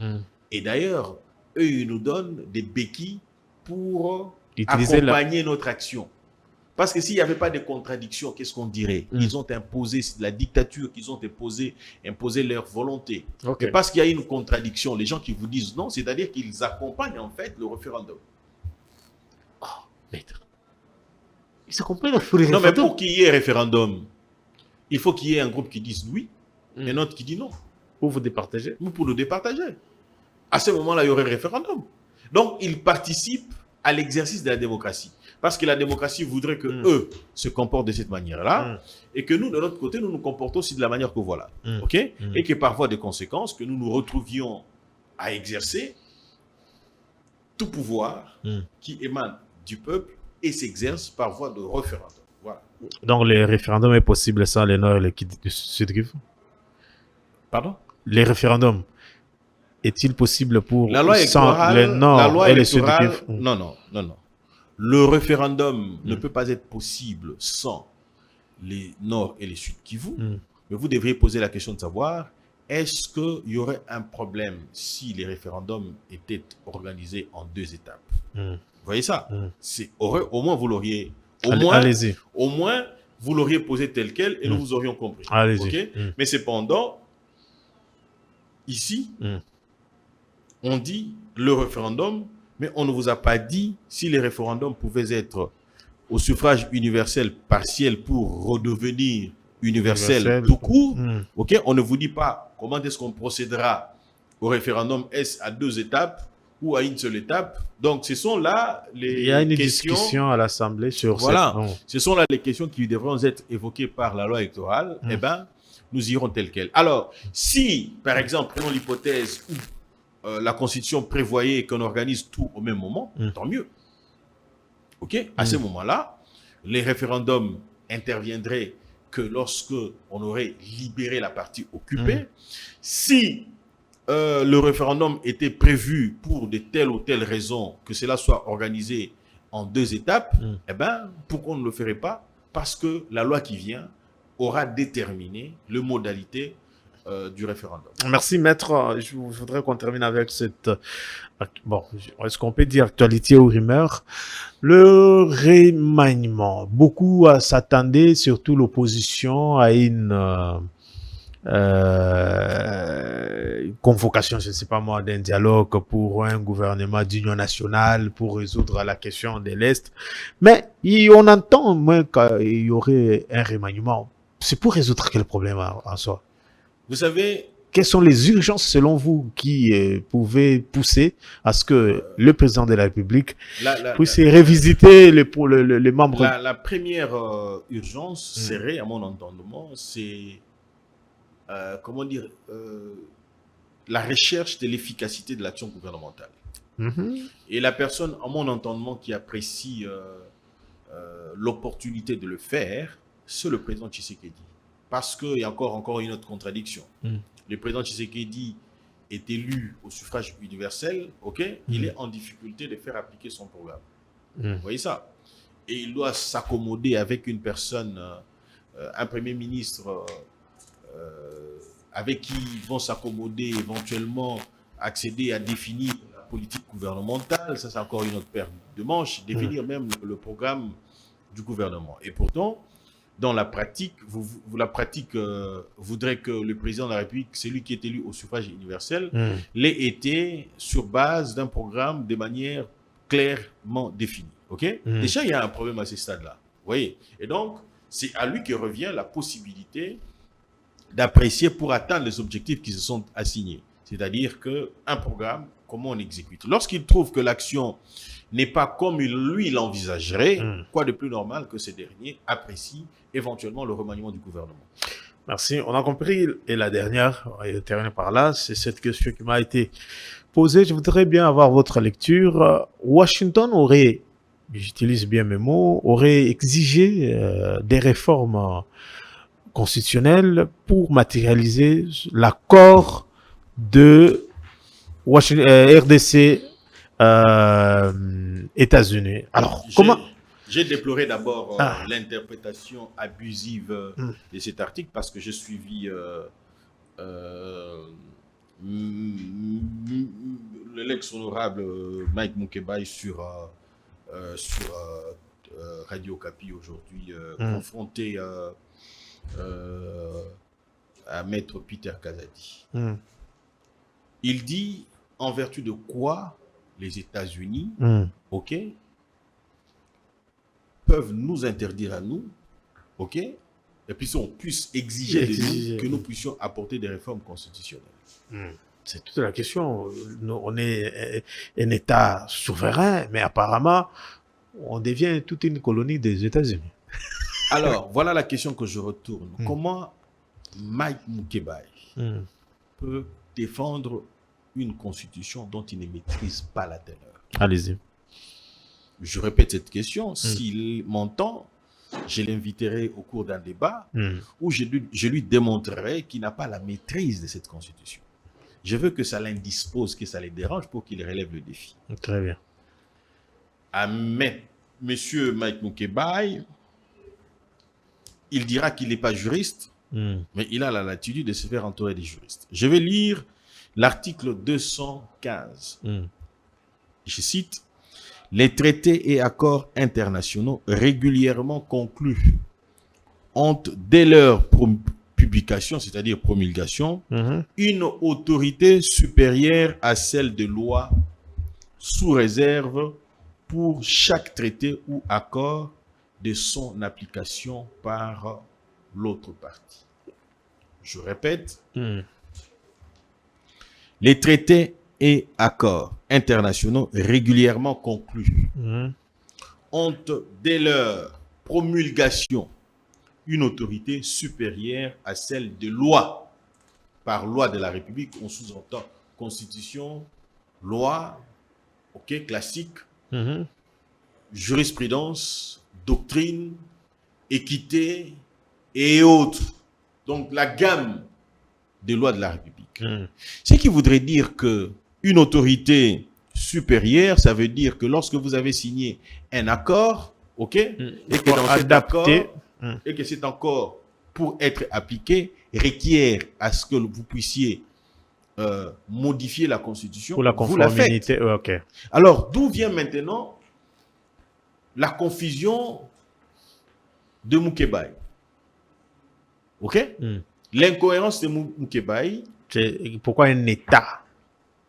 et d'ailleurs, eux, ils nous donnent des béquilles pour accompagner notre action. Parce que s'il n'y avait pas de contradiction, qu'est-ce qu'on dirait? Ils ont imposé la dictature, qu'ils ont imposé leur volonté. Et parce qu'il y a une contradiction, les gens qui vous disent non, c'est-à-dire qu'ils accompagnent en fait le référendum. Oh, maître. Ils accompagnent le référendum. Non, mais pour qu'il y ait référendum, il faut qu'il y ait un groupe qui dise oui et un autre qui dit non. Pour vous départager. Ou pour nous départager. À ce moment-là, il y aurait référendum. Donc, ils participent à l'exercice de la démocratie. Parce que la démocratie voudrait que eux se comportent de cette manière-là et que nous, de notre côté, nous nous comportons aussi de la manière que voilà. OK? Et que par voie de conséquence, que nous nous retrouvions à exercer tout pouvoir qui émane du peuple et s'exerce par voie de référendum. Voilà. Donc, le référendum est possible sans le Nord et le Sud-Kivu? Pardon? Les référendums, est-il possible pour la loi sans le Nord et le Sud-Kivu? Non, non, non, non. Le référendum ne peut pas être possible sans les Nord et les Sud-Kivu. Mais vous devriez poser la question de savoir, est-ce qu'il y aurait un problème si les référendums étaient organisés en 2 étapes? Vous voyez ça? Au moins, vous l'auriez... Au moins, vous l'auriez posé tel quel et nous vous aurions compris. Okay? Mais cependant, ici, on dit le référendum, mais on ne vous a pas dit si les référendums pouvaient être au suffrage universel partiel pour redevenir universel tout court. Okay? On ne vous dit pas comment est-ce qu'on procédera au référendum. Est-ce à 2 étapes ou à une seule étape. Donc, ce sont là les Il y a une questions. discussion à l'Assemblée sur Voilà, cette... ce sont là les questions qui devront être évoquées par la loi électorale. Eh ben, nous irons tel quel. Alors, si, par exemple, prenons l'hypothèse où la Constitution prévoyait qu'on organise tout au même moment, tant mieux. OK? À ce moment-là, les référendums interviendraient que lorsque on aurait libéré la partie occupée. Si le référendum était prévu pour de telles ou telles raisons, que cela soit organisé en 2 étapes, eh ben, pourquoi on ne le ferait pas? Parce que la loi qui vient aura déterminé les modalités du référendum. Merci, maître. Je voudrais qu'on termine avec cette... Bon, est-ce qu'on peut dire actualité ou rumeur? Le remaniement. Beaucoup s'attendaient, surtout l'opposition, à une convocation, je ne sais pas moi, d'un dialogue pour un gouvernement d'union nationale pour résoudre la question de l'Est. Mais on entend au moins qu'il y aurait un remaniement. C'est pour résoudre quel problème en soi? Vous savez, quelles sont les urgences selon vous qui pouvaient pousser à ce que le président de la République puisse revisiter les membres? La première urgence serait, à mon entendement, c'est comment dire, la recherche de l'efficacité de l'action gouvernementale. Et la personne, à mon entendement, qui apprécie l'opportunité de le faire, c'est le président Tshisekedi. Parce qu'il y a encore une autre contradiction. Le président Tshisekedi est élu au suffrage universel, ok? Il est en difficulté de faire appliquer son programme. Vous voyez ça? Et il doit s'accommoder avec une personne, un premier ministre, avec qui ils vont s'accommoder éventuellement, accéder à définir la politique gouvernementale. Ça, c'est encore une autre paire de manches. Définir même le programme du gouvernement. Et pourtant, dans la pratique, la pratique voudrait que le président de la République, celui qui est élu au suffrage universel, l'ait été sur base d'un programme de manière clairement définie. Okay? Déjà, il y a un problème à ce stade-là. Vous voyez? Et donc, c'est à lui que revient la possibilité d'apprécier pour atteindre les objectifs qui se sont assignés. C'est-à-dire qu'un programme, comment on exécute. Lorsqu'il trouve que l'action n'est pas comme lui l'envisagerait, quoi de plus normal que ces derniers apprécient éventuellement le remaniement du gouvernement. Merci, on a compris. Et la dernière, on va terminer par là, c'est cette question qui m'a été posée. Je voudrais bien avoir votre lecture. Washington aurait, j'utilise bien mes mots, aurait exigé des réformes constitutionnelles pour matérialiser l'accord de RDC États-Unis. Alors, comment... J'ai déploré d'abord l'interprétation abusive de cet article parce que j'ai suivi l'ex-honorable Mike Mukebai sur Radio Okapi aujourd'hui, confronté à Maître Peter Kazadi. Il dit en vertu de quoi les États-Unis, ok, peuvent nous interdire à nous, ok, et puis on puisse exiger de nous que nous puissions apporter des réformes constitutionnelles. C'est toute la question. On est un État souverain, mais apparemment, on devient toute une colonie des États-Unis. Alors, voilà la question que je retourne. Comment Mike Mukebai peut défendre une constitution dont il ne maîtrise pas la teneur? Allez-y. Je répète cette question. S'il m'entend, je l'inviterai au cours d'un débat où je lui démontrerai qu'il n'a pas la maîtrise de cette constitution. Je veux que ça l'indispose, que ça les dérange pour qu'il relève le défi. Très bien. À Monsieur Mike Mukebai, il dira qu'il n'est pas juriste, mais il a la latitude de se faire entourer des juristes. Je vais lire l'article 215. Je cite: les traités et accords internationaux régulièrement conclus ont, dès leur publication, c'est-à-dire promulgation, une autorité supérieure à celle de loi, sous réserve pour chaque traité ou accord de son application par l'autre partie. Je répète, les traités et accords internationaux régulièrement conclus Mhm. ont, dès leur promulgation, une autorité supérieure à celle de loi. Par loi de la République, on sous-entend constitution, loi, ok, classique, Mhm. jurisprudence, doctrine, équité et autres. Donc la gamme des lois de la République. Mhm. Ce qui voudrait dire que une autorité supérieure, ça veut dire que lorsque vous avez signé un accord, ok, et que dans cet accord, et que cet accord, pour être appliqué, requiert à ce que vous puissiez modifier la Constitution, Pour la vous la faites. conformité, ok. Alors, d'où vient maintenant la confusion de Moukébaï? Ok? Mhm. L'incohérence de Moukébaï. Pourquoi un État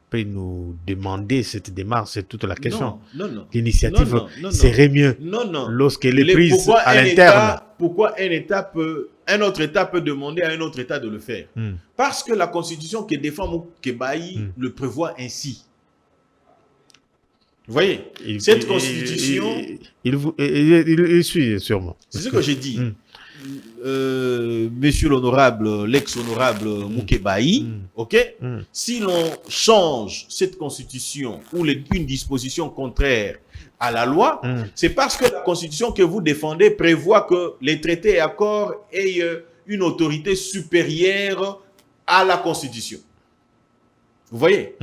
peut nous demander cette démarche? C'est toute la question. Non. L'initiative Non. serait mieux Non. lorsqu'elle est prise à l'interne. Pourquoi un autre État peut demander à un autre État de le faire? Parce que la Constitution que défend Moukébaï le prévoit ainsi. Vous voyez, cette Constitution... Il suit sûrement. C'est ce que j'ai dit. Monsieur l'honorable, l'ex-honorable Moukébaï, ok? Si l'on change cette Constitution ou une disposition contraire à la loi, c'est parce que la Constitution que vous défendez prévoit que les traités et accords aient une autorité supérieure à la Constitution. Vous voyez?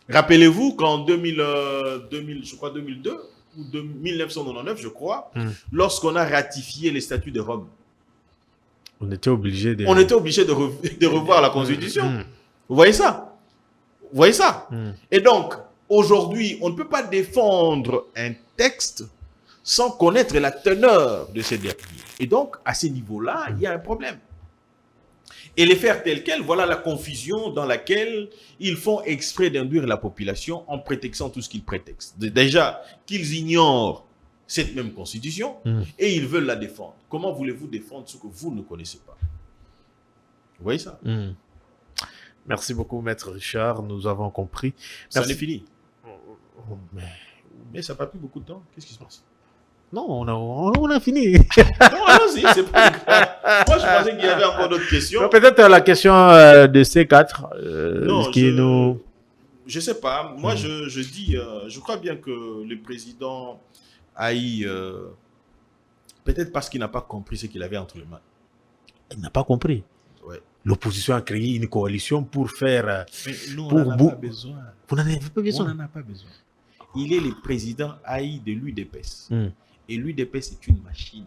Rappelez-vous qu'en 2002 ou 1999, je crois, lorsqu'on a ratifié les statuts de Rome, on était obligé de revoir la Constitution. Vous voyez ça? Vous voyez ça? Et donc, aujourd'hui, on ne peut pas défendre un texte sans connaître la teneur de ces derniers. Et donc, à ce niveau-là, il y a un problème. Et les faire tels quels, voilà la confusion dans laquelle ils font exprès d'induire la population en prétextant tout ce qu'ils prétextent. Déjà, qu'ils ignorent cette même constitution et ils veulent la défendre. Comment voulez-vous défendre ce que vous ne connaissez pas? Vous voyez ça? Merci beaucoup, Maître Richard. Nous avons compris. Ça n'est fini. Mais ça n'a pas pris beaucoup de temps. Qu'est-ce qui se passe? Non, on a fini. Non, allons-y, c'est pas grave. Moi, je pensais qu'il y avait encore d'autres questions. Peut-être la question de C4. Non, nous... je sais pas. Moi, je dis, je crois bien que le président Haï, peut-être parce qu'il n'a pas compris ce qu'il avait entre les mains. Il n'a pas compris. Ouais. L'opposition a créé une coalition pour faire... Mais nous, on n'en a pas besoin. Vous n'en avez pas besoin? On n'en a pas besoin. Il est le président Haï de l'UDPS. Et l'UDPS est une machine.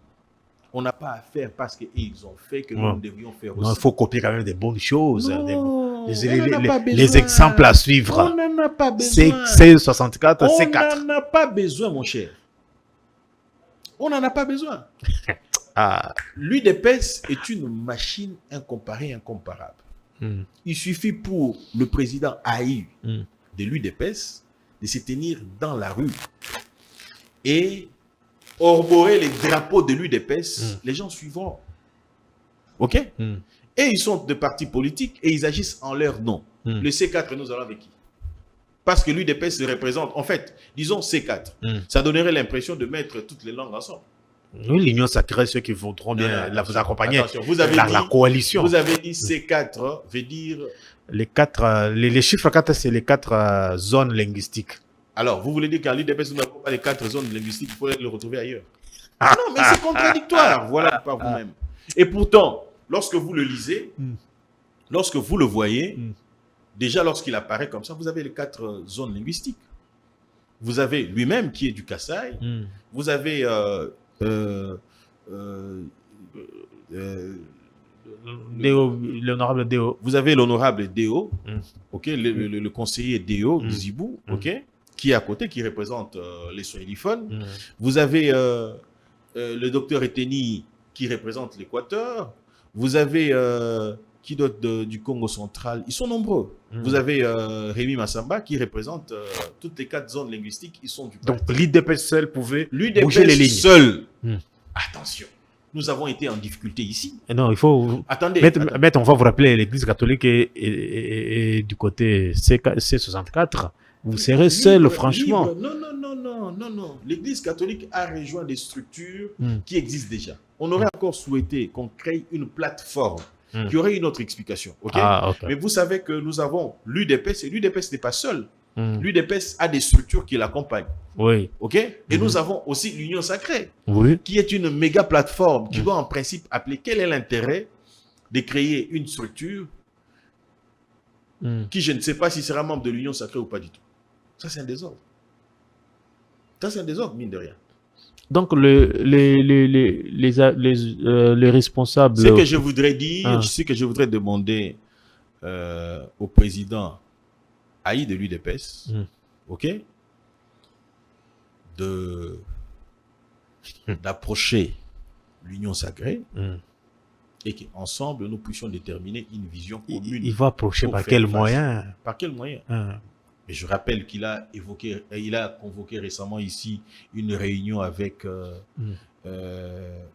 On n'a pas à faire parce qu'ils ont fait que nous devrions faire aussi. Non, il faut copier quand même des bonnes choses. Non, les exemples à suivre. On n'en a pas besoin. C64, C4. On n'en a pas besoin, mon cher. On n'en a pas besoin. L'UDPS est une machine incomparée, incomparable. Il suffit pour le président Haï de l'UDPS de se tenir dans la rue et arborer les drapeaux de l'UDPS, les gens suivront. OK? Et ils sont de partis politiques et ils agissent en leur nom. Le C4, nous allons avec qui? Parce que l'UDPS se représente, en fait, disons C4. Ça donnerait l'impression de mettre toutes les langues ensemble. Oui, l'union sacrée, ceux qui voudront bien vous accompagner. Attention, vous avez la coalition. Vous avez dit C4 veut dire... Les chiffres 4, c'est les 4 zones linguistiques. Alors, vous voulez dire qu'à l'UDPS, nous n'avons pas les 4 zones linguistiques, il faut le retrouver ailleurs. Non, mais c'est contradictoire. Voilà par vous-même. Et pourtant, lorsque vous le lisez, lorsque vous le voyez, déjà lorsqu'il apparaît comme ça, vous avez les 4 zones linguistiques. Vous avez lui-même qui est du Kasaï. Vous avez l'honorable Déo. Vous avez l'honorable Déo, le conseiller Déo Zibou, qui est à côté, qui représente les swahiliphones. Vous avez le docteur Eteni qui représente l'Équateur. Vous avez qui d'autre du Congo central? Ils sont nombreux. Vous avez Rémi Massamba qui représente toutes les 4 zones linguistiques. Ils sont du Donc l'UDPS seul pouvait bouger les lignes. Seul. Attention. Nous avons été en difficulté ici. Et non, il faut... Attendez. Maître, on va vous rappeler, l'Église catholique est du côté C64. Vous serez seul, Libre, franchement. libre. Non, non, non, non, non, non. L'Église catholique a rejoint des structures Mm. qui existent déjà. On aurait encore souhaité qu'on crée une plateforme qui aurait une autre explication. Ok. Ah, ok. Mais vous savez que nous avons l'UDPS et l'UDPS n'est pas seul. Mm. L'UDPS a des structures qui l'accompagnent. Oui. Ok. Et nous avons aussi l'Union Sacrée, Oui. qui est une méga plateforme qui doit en principe appeler quel est l'intérêt de créer une structure Mm. qui, je ne sais pas si sera membre de l'Union Sacrée ou pas du tout. Ça, c'est un désordre. Ça, c'est un désordre, mine de rien. Donc, les responsables. Ce que je voudrais dire, Ah. ce que je voudrais demander au président Haï de l'UDPS, Mm. ok, d'approcher l'Union Sacrée Mm. et qu'ensemble, nous puissions déterminer une vision commune. Il va approcher pour par faire quel face. moyen? Par quel moyen? Ah. Et je rappelle qu'il a convoqué récemment ici une réunion avec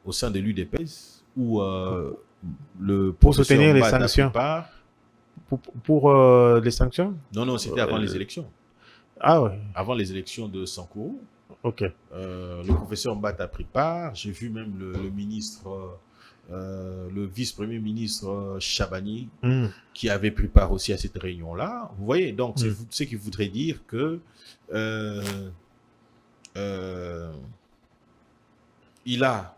au sein de l'UDPS où le Pour professeur soutenir les Mbata sanctions. prépare. Pour les sanctions? Non, c'était avant les élections. Ah ouais, Avant les élections de Sankourou, ok. le professeur Mbata prépare. J'ai vu même le ministre, le vice-premier ministre Chabani, Mm. qui avait pris part aussi à cette réunion-là. Vous voyez, donc c'est ce qui voudrait dire que il a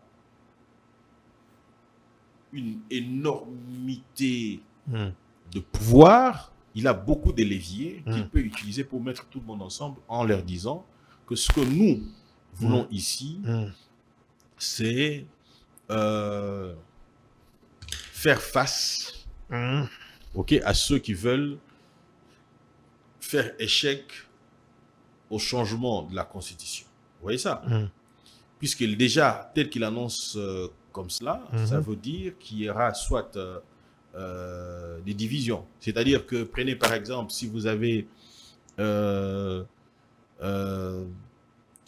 une énormité Mm. de pouvoir, il a beaucoup de leviers qu'il Mm. peut utiliser pour mettre tout le monde ensemble en leur disant que ce que nous voulons ici, Mm. c'est faire face Mm. à ceux qui veulent faire échec au changement de la Constitution. Vous voyez ça? Mm. Puisque déjà, tel qu'il annonce comme cela, Mhm. ça veut dire qu'il y aura soit des divisions. C'est-à-dire que, prenez par exemple, si vous avez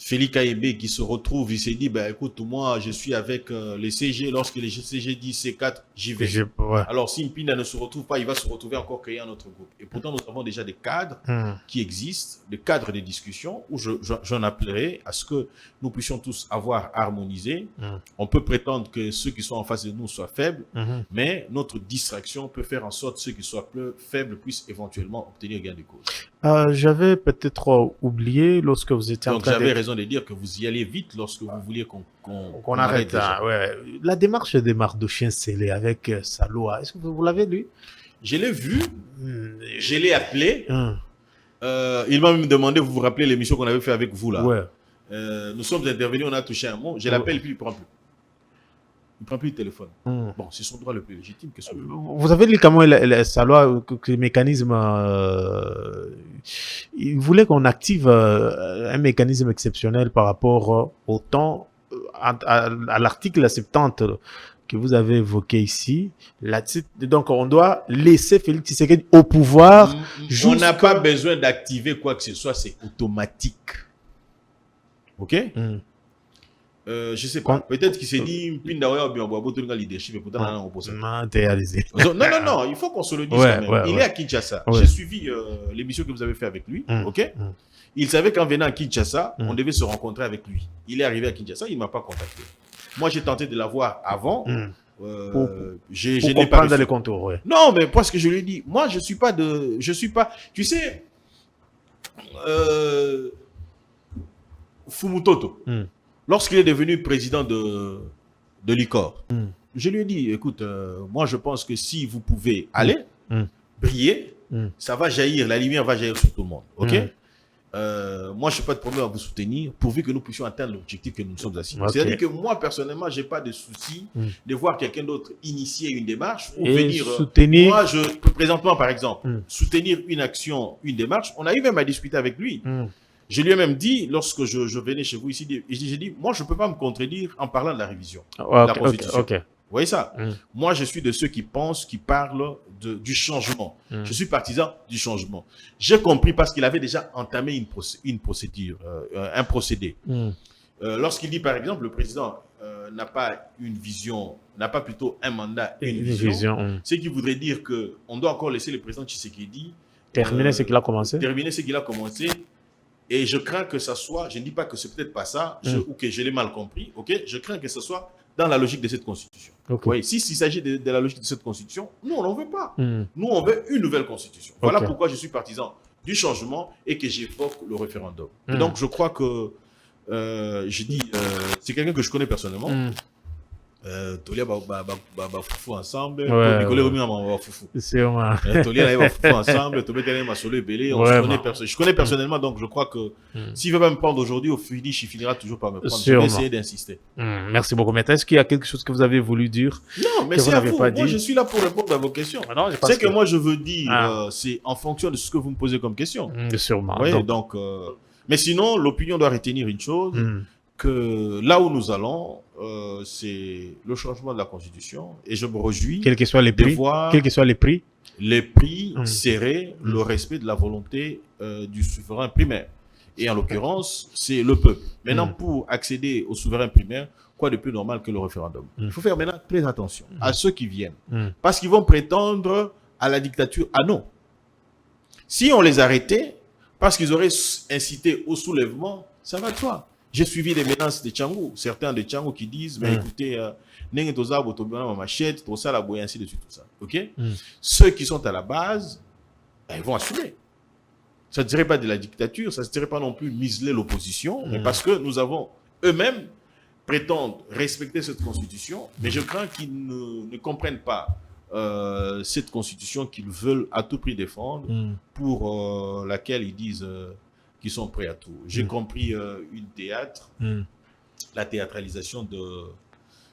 Félix Kaébé qui se retrouve, il s'est dit, ben écoute, moi je suis avec les CG, lorsque les CG disent C4, j'y vais. Ouais. Alors si Mpina ne se retrouve pas, il va se retrouver encore créer un autre groupe. Et pourtant, nous avons déjà des cadres Mm. qui existent, des cadres de discussion, où j'en appellerai à ce que nous puissions tous avoir harmonisé. Mm. On peut prétendre que ceux qui sont en face de nous soient faibles, Mhm. mais notre distraction peut faire en sorte que ceux qui soient plus faibles puissent éventuellement obtenir gain de cause. J'avais peut-être oublié lorsque vous étiez en Donc train j'avais de... raison de dire que vous y allez vite lorsque vous vouliez qu'on qu'on arrête. déjà. Ah, ouais. La démarche de Mardochien Sélé avec Saloa, est-ce que vous l'avez lu? Je l'ai vu, Mm. je l'ai appelé. Mm. Il m'a même demandé, vous vous rappelez l'émission qu'on avait fait avec vous là. Ouais. Nous sommes intervenus, on a touché un mot. Je l'appelle, puis il ne prend plus. Il ne prend plus le téléphone. Mm. Bon, c'est son droit le plus légitime que celui. Vous avez lu comment Saloa, que le mécanisme... il voulait qu'on active un mécanisme exceptionnel par rapport au temps, à l'article 70 que vous avez évoqué ici. Donc, on doit laisser Félix Tshisekedi au pouvoir. On n'a pas besoin d'activer quoi que ce soit, c'est automatique. Ok? Mm. Je sais pas. Peut-être qu'il s'est dit, Pindaoya ou bien Boabo, tout le leadership, et pourtant, on a opposé. Non, t'es réalisé. Non, il faut qu'on se le dise Ouais, quand même. ouais, Il ouais. est à Kinshasa. Ouais. J'ai suivi l'émission que vous avez fait avec lui. Mm. Ok? Mm. Il savait qu'en venant à Kinshasa, Mm. on devait se rencontrer avec lui. Il est arrivé à Kinshasa, il ne m'a pas contacté. Moi, j'ai tenté de l'avoir avant. Mm. Pour Je n'ai pas comprends réussi. les contours, ouais. Non, mais parce que je lui ai dit, moi, je suis pas, tu sais, Fumutoto, Mm. lorsqu'il est devenu président de l'ICOR, Mm. je lui ai dit, écoute, moi, je pense que si vous pouvez aller, Mm. briller, Mm. ça va jaillir, la lumière va jaillir sur tout le monde, ok? Mm. Moi, je n'ai pas de problème à vous soutenir pourvu que nous puissions atteindre l'objectif que nous nous sommes assis. Ok. C'est-à-dire que moi, personnellement, je n'ai pas de souci de voir quelqu'un d'autre initier une démarche ou Et venir soutenir. moi, présentement, par exemple, Mm. soutenir une action, une démarche, on a eu même à discuter avec lui. Mm. Je lui ai même dit, lorsque je venais chez vous ici, j'ai dit, moi, je ne peux pas me contredire en parlant de la révision. Ouais, la ok, Constitution. ok. Vous voyez ça? Mm. Moi, je suis de ceux qui pensent, qui parlent du changement. Mm. Je suis partisan du changement. J'ai compris parce qu'il avait déjà entamé une procédure, un procédé. Mm. Lorsqu'il dit, par exemple, le président n'a pas une vision, n'a pas plutôt un mandat, une vision, vision. Mm. ce qui voudrait dire qu'on doit encore laisser le président Tshisekedi Terminer ce qu'il a commencé. Terminer ce qu'il a commencé. Et je crains que ça soit, je ne dis pas que c'est peut-être pas ça, ou que je l'ai mal compris, ok? Je crains que ce soit dans la logique de cette constitution. Okay. Oui, s'il s'agit de la logique de cette constitution, nous, on n'en veut pas. Nous, on veut une nouvelle constitution. Voilà pourquoi je suis partisan du changement et que j'évoque le référendum. Et donc, je crois que, je dis, c'est quelqu'un que je connais personnellement. Tolia va foufou ensemble, Nicolas Rumi va foufou. C'est vrai. Tolia va foufou ensemble, Tobé Télé m'a solé belé. Je connais personnellement, donc je crois que s'il veut pas me prendre aujourd'hui, au finish, il finira toujours par me prendre. Je vais essayer d'insister. Merci beaucoup. Maintenant, est-ce qu'il y a quelque chose que vous avez voulu dire? Non, mais c'est à vous. Moi, je suis là pour répondre à vos questions. C'est que moi, je veux dire, c'est en fonction de ce que vous me posez comme question. Sûrement. Oui, donc, mais sinon, l'opinion doit retenir une chose, que là où nous allons, c'est le changement de la Constitution, et je me réjouis quels que soient les prix, quels que soient les prix, serrés, le respect de la volonté du souverain primaire. Et en l'occurrence, c'est le peuple. Maintenant, pour accéder au souverain primaire, quoi de plus normal que le référendum? Il faut faire maintenant très attention à ceux qui viennent, parce qu'ils vont prétendre à la dictature. Ah non. Si on les arrêtait, parce qu'ils auraient incité au soulèvement, ça va de soi. J'ai suivi les menaces de Tchangou, certains de Tchangou qui disent, mais écoutez, Nenge Toza, Botobiana, ma machette, tout ça, la boye, ainsi de suite, tout ça. Ok? Ceux qui sont à la base, ils vont assumer. Ça ne dirait pas de la dictature, ça ne dirait pas non plus museler l'opposition, mais parce que nous avons eux-mêmes prétendent respecter cette constitution, mais je crains qu'ils ne comprennent pas cette constitution qu'ils veulent à tout prix défendre, pour laquelle ils disent qu'ils sont prêts à tout. J'ai compris une théâtre, la théâtralisation de,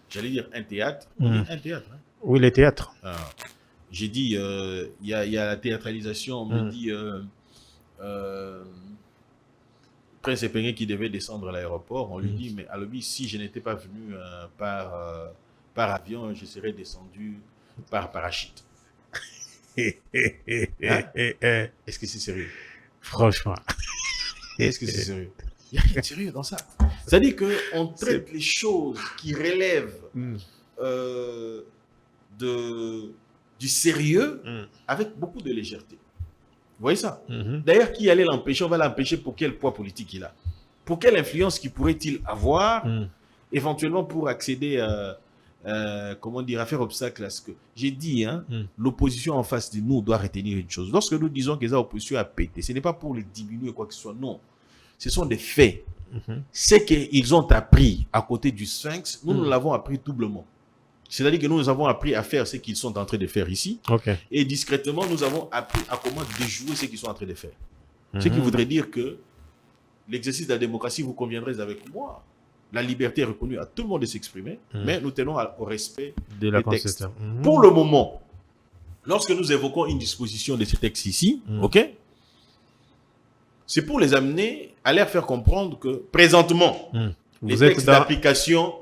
j'allais dire un théâtre, un théâtre. Hein? Oui, les théâtres. J'ai dit, il y a la théâtralisation, on me dit, Prince Epengé qui devait descendre à l'aéroport, on lui dit, mais à l'objet, si je n'étais pas venu par avion, je serais descendu par parachute. Est-ce que c'est sérieux? Franchement. Est-ce que c'est sérieux? Il n'y a rien de sérieux dans ça. C'est-à-dire qu'on traite les choses qui relèvent du sérieux avec beaucoup de légèreté. Vous voyez ça? D'ailleurs, qui allait l'empêcher? On va l'empêcher pour quel poids politique il a? Pour quelle influence qu'il pourrait-il avoir éventuellement pour accéder comment dire, à faire obstacle à ce que... J'ai dit, hein, l'opposition en face de nous doit retenir une chose. Lorsque nous disons que l'opposition a pété, ce n'est pas pour les diminuer quoi que ce soit, non. Ce sont des faits. C'est qu'ils ont appris à côté du Sphinx, nous l'avons appris doublement. C'est-à-dire que nous avons appris à faire ce qu'ils sont en train de faire ici. Et discrètement, nous avons appris à comment déjouer ce qu'ils sont en train de faire. Ce qui voudrait dire que l'exercice de la démocratie, vous conviendrez avec moi, la liberté est reconnue à tout le monde de s'exprimer, mais nous tenons au respect de la des textes. Constitution. Pour le moment, lorsque nous évoquons une disposition de ces textes ici, ok, c'est pour les amener à leur faire comprendre que présentement, les textes d'application,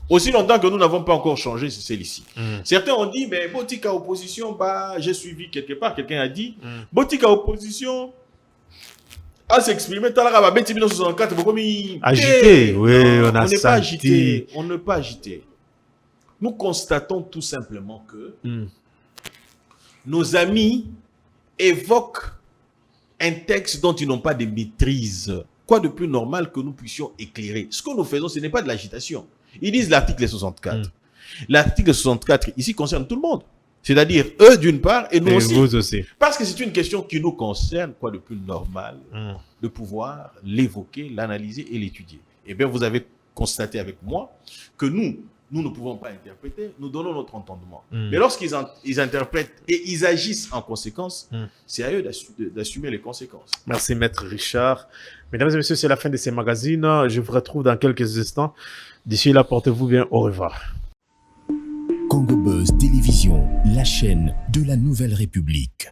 aussi longtemps que nous n'avons pas encore changé, c'est celle-ci. Certains ont dit, mais Botika opposition, bah, j'ai suivi quelque part, quelqu'un a dit, Botika opposition, à s'exprimer, agité, oui, on a senti. On n'est pas agité. Nous constatons tout simplement que nos amis évoquent un texte dont ils n'ont pas de maîtrise. Quoi de plus normal que nous puissions éclairer? Ce que nous faisons, ce n'est pas de l'agitation. Ils disent l'article 64. L'article 64, ici, concerne tout le monde. C'est-à-dire eux d'une part et nous aussi. Vous aussi. Parce que c'est une question qui nous concerne, quoi de plus normal, de pouvoir l'évoquer, l'analyser et l'étudier. Eh bien, vous avez constaté avec moi que nous ne pouvons pas interpréter, nous donnons notre entendement. Mais lorsqu'ils interprètent et ils agissent en conséquence, c'est à eux d'assumer les conséquences. Merci, Maître Richard. Mesdames et messieurs, c'est la fin de ces magazines. Je vous retrouve dans quelques instants. D'ici là, portez-vous bien. Au revoir. Congo Buzz Télévision, la chaîne de la Nouvelle République.